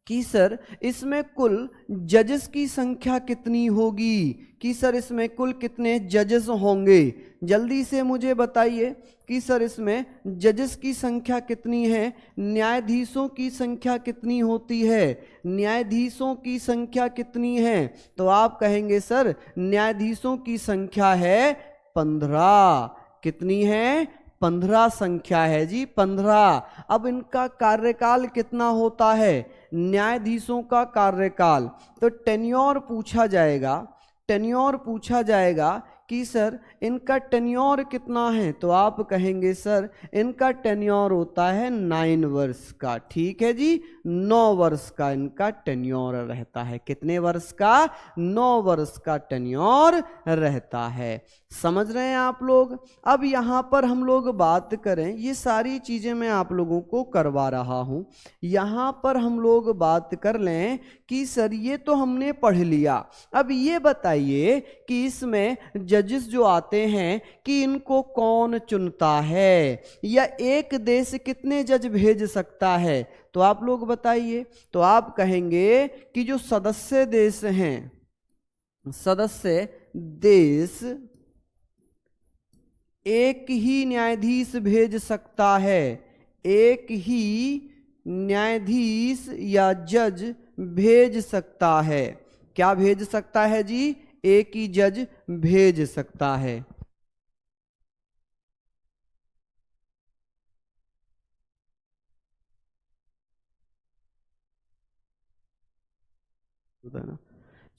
कि सर इसमें कुल जजेस की संख्या कितनी होगी, कि सर इसमें कुल कितने जजेस होंगे। जल्दी से मुझे बताइए कि सर इसमें जजेस की संख्या कितनी है, न्यायाधीशों की संख्या कितनी होती है, न्यायाधीशों की संख्या कितनी है। तो आप कहेंगे सर न्यायाधीशों की संख्या है 15। कितनी है? 15 संख्या है जी, 15। अब इनका कार्यकाल कितना होता है, न्यायाधीशों का कार्यकाल? तो टेन्योर पूछा जाएगा, टेन्योर पूछा जाएगा कि सर इनका टेन्योर कितना है। तो आप कहेंगे सर इनका टेन्योर होता है 9 वर्ष का। ठीक है जी, 9 वर्ष का इनका टेन्योर रहता है। कितने वर्ष का? 9 वर्ष का टेन्योर रहता है। समझ रहे हैं आप लोग? अब यहाँ पर हम लोग बात करें, ये सारी चीजें मैं आप लोगों को करवा रहा हूँ। यहाँ पर हम लोग बात कर लें कि सर ये तो हमने पढ़ लिया। अब ये बताइए कि इसमें जजेस जो आते हैं कि इनको कौन चुनता है, या एक देश कितने जज भेज सकता है। तो आप लोग बताइए। तो आप कहेंगे कि जो सदस्य देश हैं, सदस्य देश एक ही न्यायाधीश भेज सकता है, एक ही न्यायाधीश या जज भेज सकता है। क्या भेज सकता है जी? एक ही जज भेज सकता है।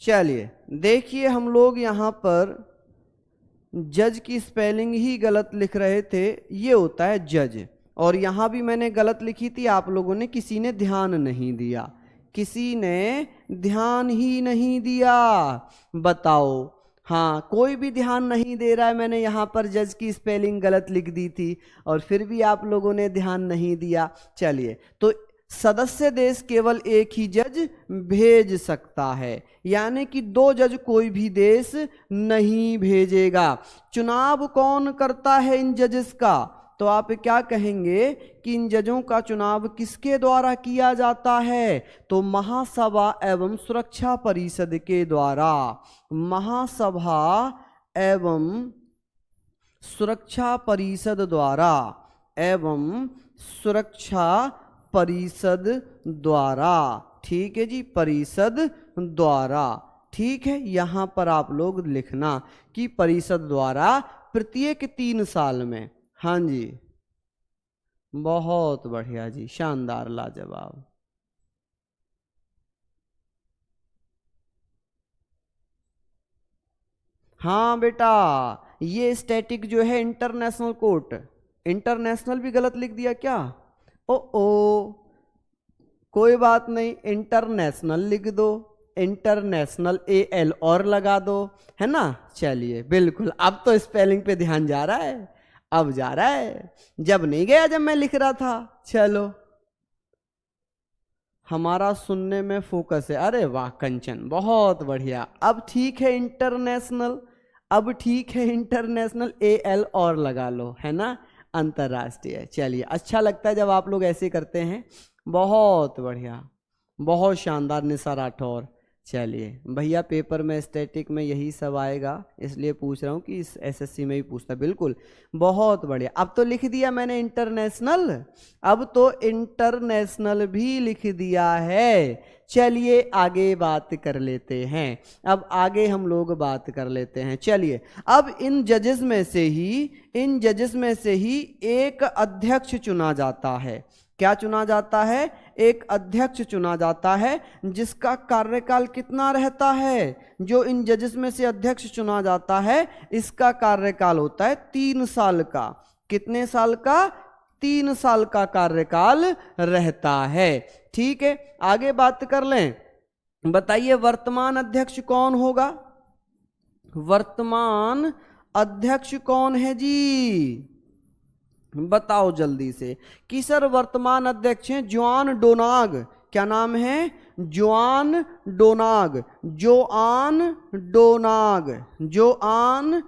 चलिए देखिए, हम लोग यहां पर जज की स्पेलिंग ही गलत लिख रहे थे। ये होता है जज, और यहां भी मैंने गलत लिखी थी, आप लोगों ने किसी ने ध्यान नहीं दिया। किसी ने ध्यान ही नहीं दिया। बताओ, हाँ कोई भी ध्यान नहीं दे रहा है। मैंने यहाँ पर जज की स्पेलिंग गलत लिख दी थी और फिर भी आप लोगों ने ध्यान नहीं दिया। चलिए, तो सदस्य देश केवल एक ही जज भेज सकता है, यानी कि 2 जज कोई भी देश नहीं भेजेगा। चुनाव कौन करता है इन जजेस का? तो आप क्या कहेंगे कि इन जजों का चुनाव किसके द्वारा किया जाता है? तो महासभा एवं सुरक्षा परिषद के द्वारा। महासभा एवं सुरक्षा परिषद द्वारा, एवं सुरक्षा परिषद द्वारा। ठीक है जी, परिषद द्वारा। ठीक है, यहां पर आप लोग लिखना कि परिषद द्वारा प्रत्येक 3 साल में। हाँ जी, बहुत बढ़िया जी, शानदार, लाजवाब। हाँ बेटा, ये स्टैटिक जो है इंटरनेशनल कोर्ट, इंटरनेशनल भी गलत लिख दिया क्या? ओ कोई बात नहीं, इंटरनेशनल लिख दो, इंटरनेशनल AL और लगा दो, है ना। चलिए, बिल्कुल, अब तो स्पेलिंग पे ध्यान जा रहा है, अब जा रहा है, जब नहीं गया जब मैं लिख रहा था। चलो, हमारा सुनने में फोकस है। अरे वाह कंचन, बहुत बढ़िया। अब ठीक है इंटरनेशनल, अब ठीक है इंटरनेशनल AL और लगा लो, है ना, अंतरराष्ट्रीय। चलिए, अच्छा लगता है जब आप लोग ऐसे करते हैं, बहुत बढ़िया, बहुत शानदार निशा राठौर। चलिए भैया, पेपर में स्टैटिक में यही सब आएगा, इसलिए पूछ रहा हूँ कि इस SSC में भी पूछता। बिल्कुल, बहुत बढ़िया। अब तो लिख दिया मैंने इंटरनेशनल, अब तो इंटरनेशनल भी लिख दिया है। चलिए आगे बात कर लेते हैं, अब आगे हम लोग बात कर लेते हैं। चलिए, अब इन जजेस में से ही एक अध्यक्ष चुना जाता है। क्या चुना जाता है? एक अध्यक्ष चुना जाता है, जिसका कार्यकाल कितना रहता है? जो इन जजेस में से अध्यक्ष चुना जाता है, इसका कार्यकाल होता है 3 साल का। कितने साल का? 3 साल का कार्यकाल रहता है। ठीक है, आगे बात कर लें। बताइए वर्तमान अध्यक्ष कौन होगा? वर्तमान अध्यक्ष कौन है जी? बताओ जल्दी से कि सर वर्तमान अध्यक्ष हैं जुआन डोनाग। क्या नाम है? जुआन डोनाग, जोआन डोनाग, जोआन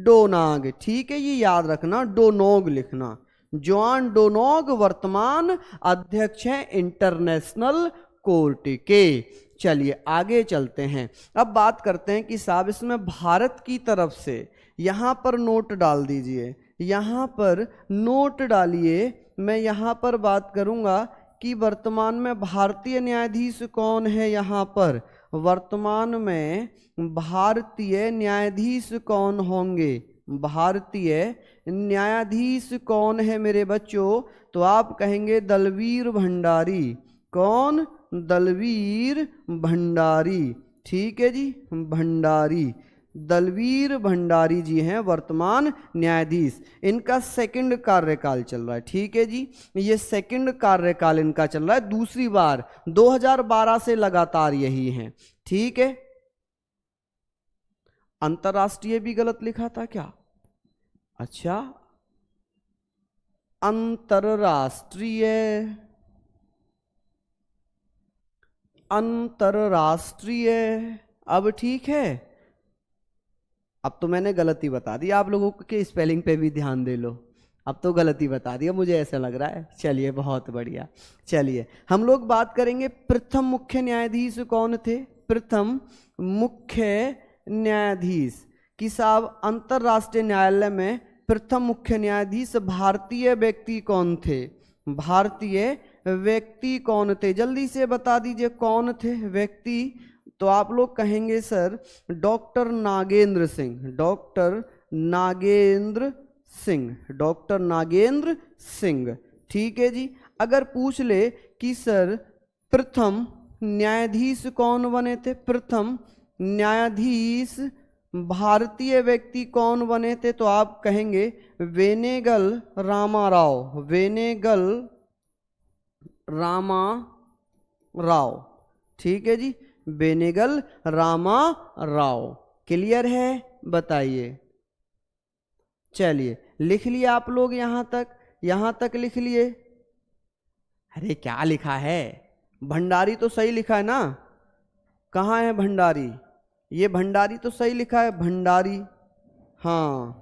डोनाग। ठीक है, ये याद रखना, डोनोग लिखना। जोआन डोनोग वर्तमान अध्यक्ष हैं इंटरनेशनल कोर्ट के। चलिए आगे चलते हैं, अब बात करते हैं कि साहब इसमें भारत की तरफ से यहां पर नोट डाल दीजिए, यहाँ पर नोट डालिए। मैं यहाँ पर बात करूँगा कि वर्तमान में भारतीय न्यायाधीश कौन है। यहाँ पर वर्तमान में भारतीय न्यायाधीश कौन होंगे? भारतीय न्यायाधीश कौन है मेरे बच्चों? तो आप कहेंगे दलवीर भंडारी। कौन? दलवीर भंडारी। ठीक है जी, भंडारी, दलवीर भंडारी जी हैं वर्तमान न्यायाधीश। इनका सेकंड कार्यकाल चल रहा है। ठीक है जी, ये सेकंड कार्यकाल इनका चल रहा है, दूसरी बार 2012 से लगातार यही हैं। ठीक है, अंतरराष्ट्रीय भी गलत लिखा था क्या? अच्छा, अंतरराष्ट्रीय, अंतरराष्ट्रीय, अब ठीक है। अब तो मैंने गलती बता दी आप लोगों के, स्पेलिंग पे भी ध्यान दे लो। अब तो गलती बता दिया, मुझे ऐसा लग रहा है। चलिए बहुत बढ़िया। चलिए हम लोग बात करेंगे प्रथम मुख्य न्यायाधीश कौन थे? प्रथम मुख्य न्यायाधीश कि साहब अंतरराष्ट्रीय न्यायालय में प्रथम मुख्य न्यायाधीश भारतीय व्यक्ति कौन थे? भारतीय व्यक्ति कौन थे? जल्दी से बता दीजिए कौन थे व्यक्ति। तो आप लोग कहेंगे sir doctor Nagendra Singh, doctor Nagendra Singh, doctor Nagendra Singh. ठीक है जी, अगर पूछ ले कि सर प्रथम न्यायाधीश कौन बने थे? प्रथम न्यायाधीश भारतीय व्यक्ति कौन बने थे? तो आप कहेंगे वेनेगल रामाराव, वेनेगल रामा राव। ठीक है जी, बेनेगल रामा राव। क्लियर है, बताइए। चलिए लिख लिए आप लोग यहां तक लिख लिए। अरे क्या लिखा है, भंडारी तो सही लिखा है ना, कहाँ है भंडारी, ये भंडारी तो सही लिखा है, भंडारी, हाँ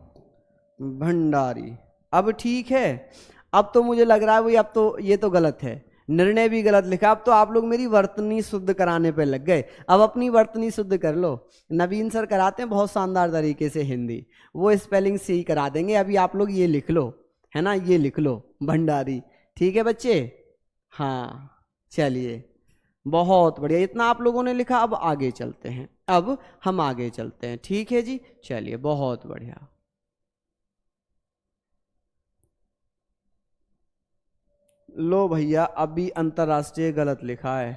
भंडारी। अब ठीक है, अब तो मुझे लग रहा है भाई अब तो ये तो गलत है, निर्णय भी गलत लिखा। अब तो आप लोग मेरी वर्तनी शुद्ध कराने पे लग गए, अब अपनी वर्तनी शुद्ध कर लो। नवीन सर कराते हैं बहुत शानदार तरीके से हिंदी, वो स्पेलिंग से ही करा देंगे। अभी आप लोग ये लिख लो, है ना, ये लिख लो भंडारी। ठीक है बच्चे, हाँ चलिए बहुत बढ़िया, इतना आप लोगों ने लिखा। अब आगे चलते हैं, अब हम आगे चलते हैं। ठीक है जी, चलिए बहुत बढ़िया। लो भैया, अभी अंतर्राष्ट्रीय गलत लिखा है,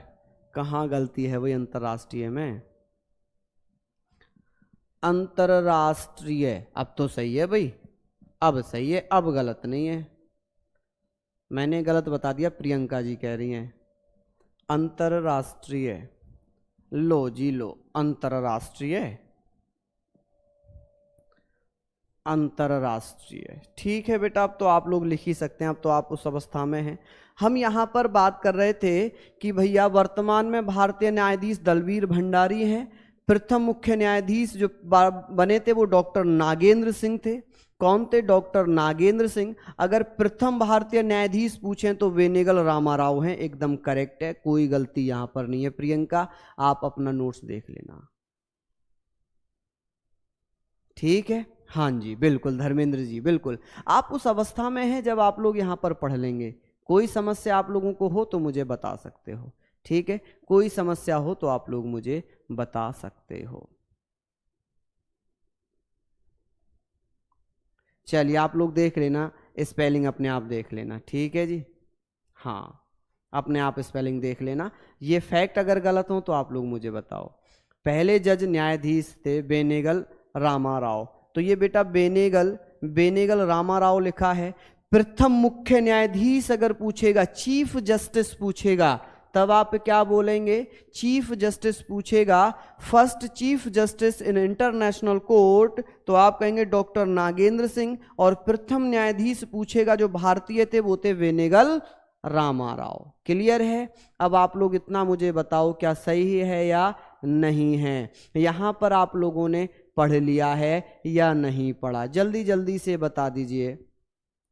कहाँ गलती है भाई अंतर्राष्ट्रीय में, अंतर्राष्ट्रीय। अब तो सही है भाई, अब सही है, अब गलत नहीं है। मैंने गलत बता दिया, प्रियंका जी कह रही हैं अंतर्राष्ट्रीय। लो जी लो, अंतर्राष्ट्रीय, अंतर्राष्ट्रीय। ठीक है बेटा, अब तो आप लोग लिख ही सकते हैं, अब तो आप उस अवस्था में हैं। हम यहाँ पर बात कर रहे थे कि भैया वर्तमान में भारतीय न्यायाधीश दलवीर भंडारी हैं। प्रथम मुख्य न्यायाधीश जो बने थे वो डॉक्टर नागेंद्र सिंह थे। कौन थे? डॉक्टर नागेंद्र सिंह। अगर प्रथम भारतीय न्यायाधीश पूछें तो वेनेगल रामाराव हैं, एकदम करेक्ट है, कोई गलती यहाँ पर नहीं है। प्रियंका आप अपना नोट्स देख लेना, ठीक है। हाँ जी बिल्कुल, धर्मेंद्र जी बिल्कुल, आप उस अवस्था में हैं जब आप लोग यहाँ पर पढ़ लेंगे। कोई समस्या आप लोगों को हो तो मुझे बता सकते हो, ठीक है, कोई समस्या हो तो आप लोग मुझे बता सकते हो। चलिए आप लोग देख लेना, स्पेलिंग अपने आप देख लेना, ठीक है जी, हाँ अपने आप स्पेलिंग देख लेना। ये फैक्ट अगर गलत हो तो आप लोग मुझे बताओ। पहले जज न्यायाधीश थे बेनेगल रामाराव, तो ये बेटा बेनेगल रामाराव लिखा है। प्रथम मुख्य न्यायाधीश अगर पूछेगा, चीफ जस्टिस पूछेगा, तब आप क्या बोलेंगे? चीफ जस्टिस पूछेगा, first chief justice in international court, तो आप कहेंगे डॉक्टर नागेंद्र सिंह। और प्रथम न्यायाधीश पूछेगा जो भारतीय थे वो थे वेनेगल रामाराव। क्लियर है? अब आप लोग इतना मुझे बताओ क्या सही है या नहीं है। यहां पर आप लोगों ने पढ़ लिया है या नहीं पढ़ा, जल्दी जल्दी से बता दीजिए।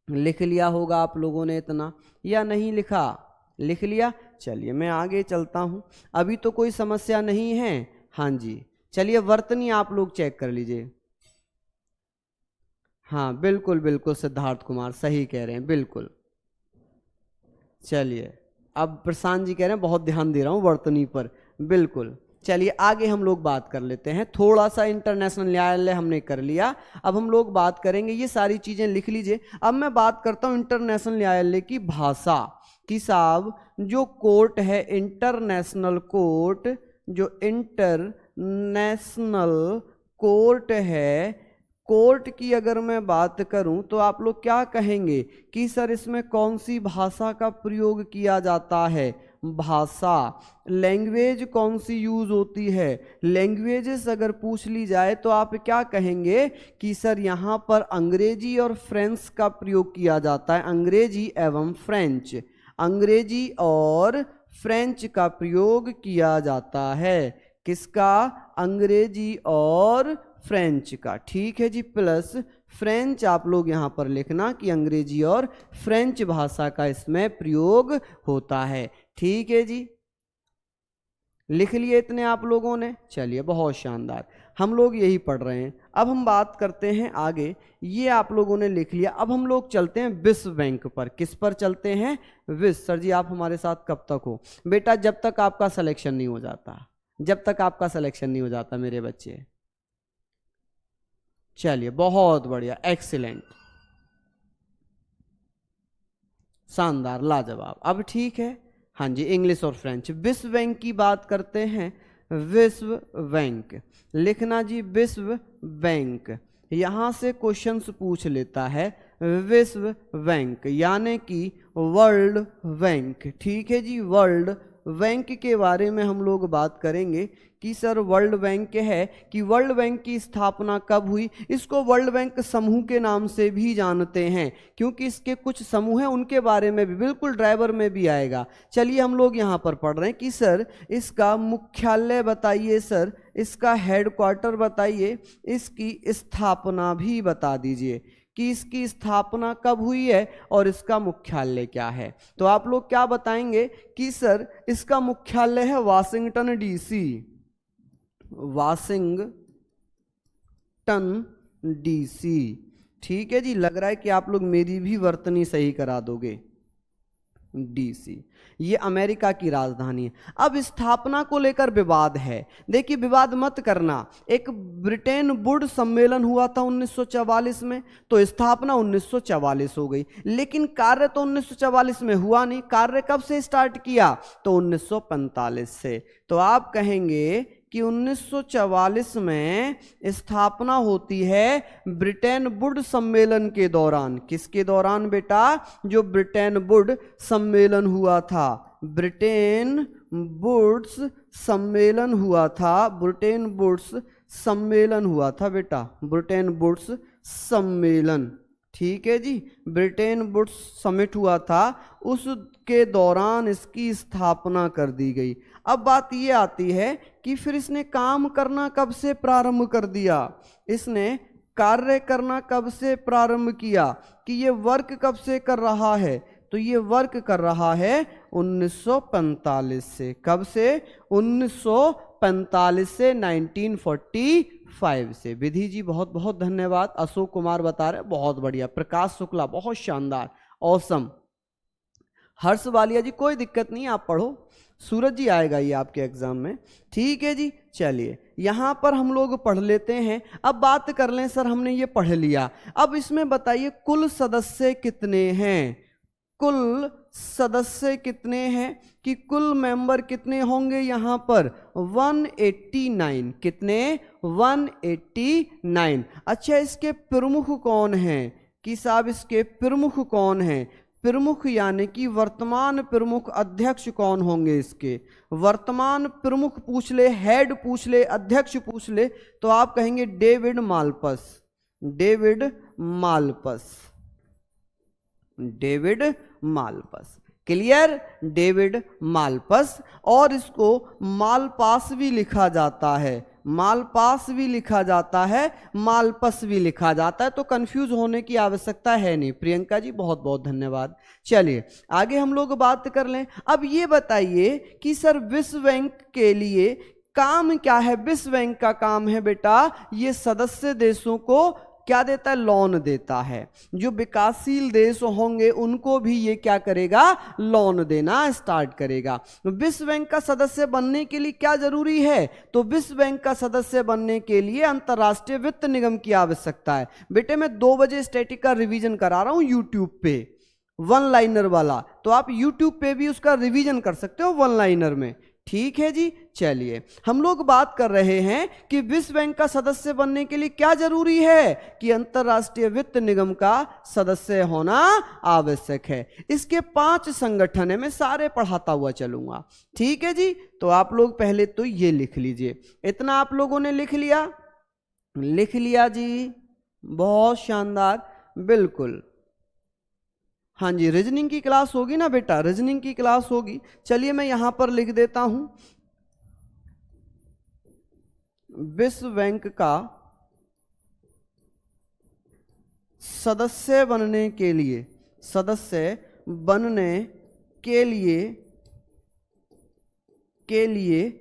लिख लिया होगा आप लोगों ने इतना, या नहीं लिखा? लिख लिया। चलिए मैं आगे चलता हूं, अभी तो कोई समस्या नहीं है। हाँ जी चलिए, वर्तनी आप लोग चेक कर लीजिए। हाँ बिल्कुल बिल्कुल, सिद्धार्थ कुमार सही कह रहे हैं, बिल्कुल। चलिए अब प्रशांत जी कह रहे हैं बहुत ध्यान दे रहा हूं वर्तनी पर, बिल्कुल। चलिए आगे हम लोग बात कर लेते हैं, थोड़ा सा इंटरनेशनल न्यायालय हमने कर लिया, अब हम लोग बात करेंगे, ये सारी चीजें लिख लीजिए। अब मैं बात करता हूं इंटरनेशनल न्यायालय की भाषा कि साहब जो कोर्ट है इंटरनेशनल कोर्ट, जो इंटरनेशनल कोर्ट है, कोर्ट की अगर मैं बात करूं तो आप लोग क्या कहेंगे कि सर इसमें कौन सी भाषा का प्रयोग किया जाता है? भाषा, लैंग्वेज कौन सी यूज होती है? लैंग्वेजेस अगर पूछ ली जाए तो आप क्या कहेंगे कि सर यहाँ पर अंग्रेजी और फ्रेंच का प्रयोग किया जाता है, अंग्रेजी एवं फ्रेंच, अंग्रेजी और फ्रेंच का प्रयोग किया जाता है। किसका? अंग्रेजी और फ्रेंच का, ठीक है जी, प्लस फ्रेंच आप लोग यहां पर लिखना कि अंग्रेजी और फ्रेंच भाषा का इसमें प्रयोग होता है, ठीक है जी। लिख लिए इतने आप लोगों ने? चलिए बहुत शानदार, हम लोग यही पढ़ रहे हैं। अब हम बात करते हैं आगे, ये आप लोगों ने लिख लिया। अब हम लोग चलते हैं विश्व बैंक पर। किस पर चलते हैं? विश्व। सर जी आप हमारे साथ कब तक हो? बेटा जब तक आपका सिलेक्शन नहीं हो जाता, जब तक आपका सिलेक्शन नहीं हो जाता मेरे बच्चे। चलिए बहुत बढ़िया, एक्सीलेंट, शानदार, लाजवाब। अब ठीक है, हाँ जी इंग्लिश और फ्रेंच। विश्व बैंक की बात करते हैं, विश्व बैंक लिखना जी, विश्व बैंक। यहां से क्वेश्चंस पूछ लेता है विश्व बैंक, यानी कि वर्ल्ड बैंक, ठीक है जी, वर्ल्ड बैंक के बारे में हम लोग बात करेंगे कि सर वर्ल्ड बैंक है कि वर्ल्ड बैंक की स्थापना कब हुई। इसको वर्ल्ड बैंक समूह के नाम से भी जानते हैं क्योंकि इसके कुछ समूह हैं, उनके बारे में भी बिल्कुल ड्राइवर में भी आएगा। चलिए हम लोग यहाँ पर पढ़ रहे हैं कि सर इसका मुख्यालय बताइए, सर इसका हेडक्वार्टर बताइए, इसकी स्थापना भी बता दीजिए कि इसकी स्थापना कब हुई है और इसका मुख्यालय क्या है। तो आप लोग क्या बताएंगे कि सर इसका मुख्यालय है वाशिंगटन डीसी, वाशिंगटन डीसी। ठीक है जी, लग रहा है कि आप लोग मेरी भी वर्तनी सही करा दोगे। डीसी ये अमेरिका की राजधानी है। अब स्थापना को लेकर विवाद है, देखिए विवाद मत करना। एक ब्रिटेन वुड सम्मेलन हुआ था 1944 में, तो स्थापना 1944 हो गई, लेकिन कार्य तो 1944 में हुआ नहीं। कार्य कब से स्टार्ट किया? तो 1945 से। तो आप कहेंगे कि 1944 में स्थापना होती है ब्रिटेन वुड सम्मेलन के दौरान। किसके दौरान बेटा? जो ब्रिटेन वुड सम्मेलन हुआ था, ब्रिटेन वुड्स सम्मेलन हुआ था, ब्रिटेन वुड्स सम्मेलन हुआ था बेटा, ब्रिटेन वुड्स सम्मेलन। ठीक है जी, ब्रिटेन वुड्स समिट हुआ था, उसके दौरान इसकी स्थापना कर दी गई। अब बात ये आती है कि फिर इसने काम करना कब से प्रारंभ कर दिया, इसने कार्य करना कब से प्रारंभ किया, कि ये वर्क कब से कर रहा है? तो ये वर्क कर रहा है 1945 से। कब से? 1945 से 1945 से। विधि जी बहुत बहुत धन्यवाद। अशोक कुमार बता रहे बहुत बढ़िया। प्रकाश शुक्ला बहुत शानदार, ऑसम। हर्ष वालिया जी कोई दिक्कत नहीं, आप पढ़ो। सूरज जी आएगा ये आपके एग्जाम में। ठीक है जी, चलिए यहां पर हम लोग पढ़ लेते हैं। अब बात कर लें, सर हमने ये पढ़ लिया, अब इसमें बताइए कुल सदस्य कितने हैं? कुल सदस्य कितने हैं, कि कुल मेंबर कितने होंगे यहां पर? 189। कितने? 189। अच्छा, इसके प्रमुख कौन हैं? कि साहब इसके प्रमुख कौन हैं? प्रमुख यानी कि वर्तमान प्रमुख अध्यक्ष कौन होंगे इसके? वर्तमान प्रमुख पूछ ले, हेड पूछ ले, अध्यक्ष पूछ ले, तो आप कहेंगे David Malpass. David Malpass, David Malpass. Clear? David Malpass. और इसको मालपास भी लिखा जाता है, मालपास भी लिखा जाता है, मालपस भी लिखा जाता है, तो कंफ्यूज होने की आवश्यकता है नहीं। प्रियंका जी बहुत बहुत धन्यवाद। चलिए आगे हम लोग बात कर लें। अब ये बताइए कि सर विश्व बैंक के लिए काम क्या है? विश्व बैंक का काम है बेटा, ये सदस्य देशों को क्या देता है? लोन देता है। जो विकासशील देश होंगे उनको भी ये क्या करेगा? लोन देना स्टार्ट करेगा। विश्व बैंक का सदस्य बनने के लिए क्या जरूरी है? तो विश्व बैंक का सदस्य बनने के लिए अंतरराष्ट्रीय वित्त निगम की आवश्यकता है। बेटे मैं 2 बजे स्टैटिक का रिवीजन करा रहा हूं यूट्यूब पे, 1 लाइनर वाला, तो आप यूट्यूब पे भी उसका रिवीजन कर सकते हो 1 लाइनर में। ठीक है जी, चलिए हम लोग बात कर रहे हैं कि विश्व बैंक का सदस्य बनने के लिए क्या जरूरी है? कि अंतरराष्ट्रीय वित्त निगम का सदस्य होना आवश्यक है। इसके 5 संगठन है, मैं सारे पढ़ाता हुआ चलूंगा। ठीक है जी, तो आप लोग पहले तो ये लिख लीजिए। इतना आप लोगों ने लिख लिया? लिख लिया जी, बहुत शानदार, बिल्कुल। हाँ जी, रीजनिंग की क्लास होगी ना बेटा, रीजनिंग की क्लास होगी। चलिए मैं यहां पर लिख देता हूं, विश्व बैंक का सदस्य बनने के लिए, सदस्य बनने के लिए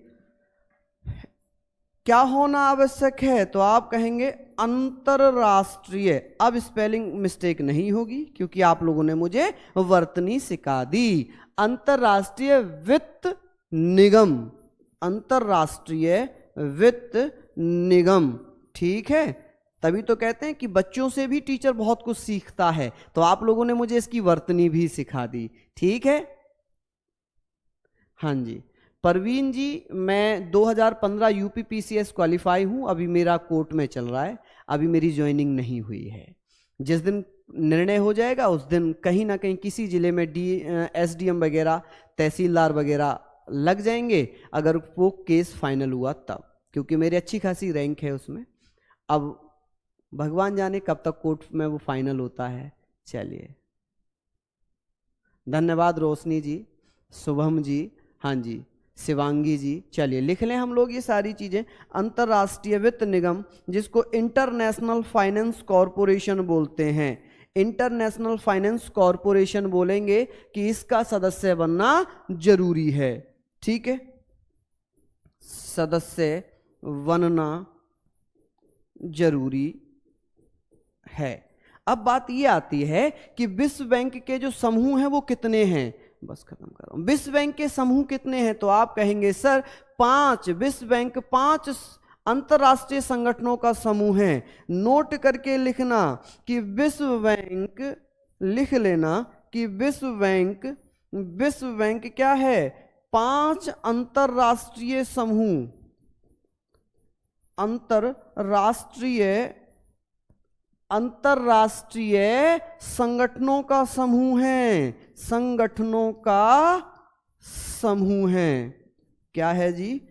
क्या होना आवश्यक है? तो आप कहेंगे अंतरराष्ट्रीय। अब स्पेलिंग मिस्टेक नहीं होगी क्योंकि आप लोगों ने मुझे वर्तनी सिखा दी। अंतरराष्ट्रीय वित्त निगम, अंतरराष्ट्रीय वित्त निगम। ठीक है, तभी तो कहते हैं कि बच्चों से भी टीचर बहुत कुछ सीखता है। तो आप लोगों ने मुझे इसकी वर्तनी भी सिखा दी। ठीक है, हाँ जी। परवीन जी, मैं 2015 यूपीपीसीएस क्वालिफाई हूँ, अभी मेरा कोर्ट में चल रहा है, अभी मेरी ज्वाइनिंग नहीं हुई है। जिस दिन निर्णय हो जाएगा उस दिन कहीं ना कहीं किसी जिले में एसडीएम वगैरह, तहसीलदार वगैरह लग जाएंगे अगर वो केस फाइनल हुआ तब, क्योंकि मेरी अच्छी खासी रैंक है उसमें। अब भगवान जाने कब तक कोर्ट में वो फाइनल होता है। चलिए, धन्यवाद रोशनी जी, शुभम जी, हाँ जी, शिवांगी जी। चलिए लिख लें हम लोग ये सारी चीजें। अंतर्राष्ट्रीय वित्त निगम, जिसको इंटरनेशनल फाइनेंस कॉरपोरेशन बोलते हैं, इंटरनेशनल फाइनेंस कॉरपोरेशन बोलेंगे कि इसका सदस्य बनना जरूरी है। ठीक है, सदस्य बनना जरूरी है। अब बात ये आती है कि विश्व बैंक के जो समूह हैं वो कितने हैं। बस खत्म कर रहा हूं। विश्व बैंक के समूह कितने हैं, तो आप कहेंगे सर 5। विश्व बैंक 5 अंतरराष्ट्रीय संगठनों का समूह है। नोट करके लिखना कि विश्व बैंक, लिख लेना कि विश्व बैंक क्या है, 5 अंतरराष्ट्रीय समूह, अंतरराष्ट्रीय संगठनों का समूह है, संगठनों का समूह है। क्या है जी,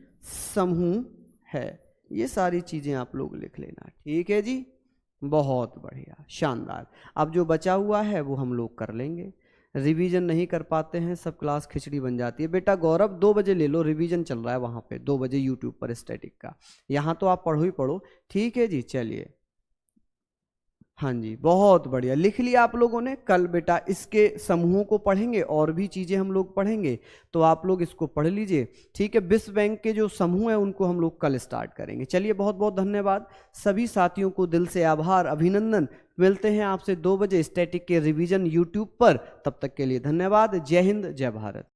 समूह है। ये सारी चीजें आप लोग लिख लेना। ठीक है जी, बहुत बढ़िया, शानदार। अब जो बचा हुआ है वो हम लोग कर लेंगे। रिवीजन नहीं कर पाते हैं, सब क्लास खिचड़ी बन जाती है। बेटा गौरव 2 बजे ले लो, रिवीजन चल रहा है वहां पे 2 बजे यूट्यूब पर स्टैटिक का। यहाँ तो आप पढ़ो ही पढ़ो। ठीक है जी, चलिए, हाँ जी, बहुत बढ़िया लिख लिया आप लोगों ने। कल बेटा इसके समूहों को पढ़ेंगे, और भी चीजें हम लोग पढ़ेंगे, तो आप लोग इसको पढ़ लीजिए। ठीक है, विश्व बैंक के जो समूह हैं उनको हम लोग कल स्टार्ट करेंगे। चलिए, बहुत बहुत धन्यवाद सभी साथियों को, दिल से आभार, अभिनंदन। मिलते हैं आपसे 2 बजे स्टैटिक के रिवीजन यूट्यूब पर। तब तक के लिए धन्यवाद। जय हिंद, जय भारत।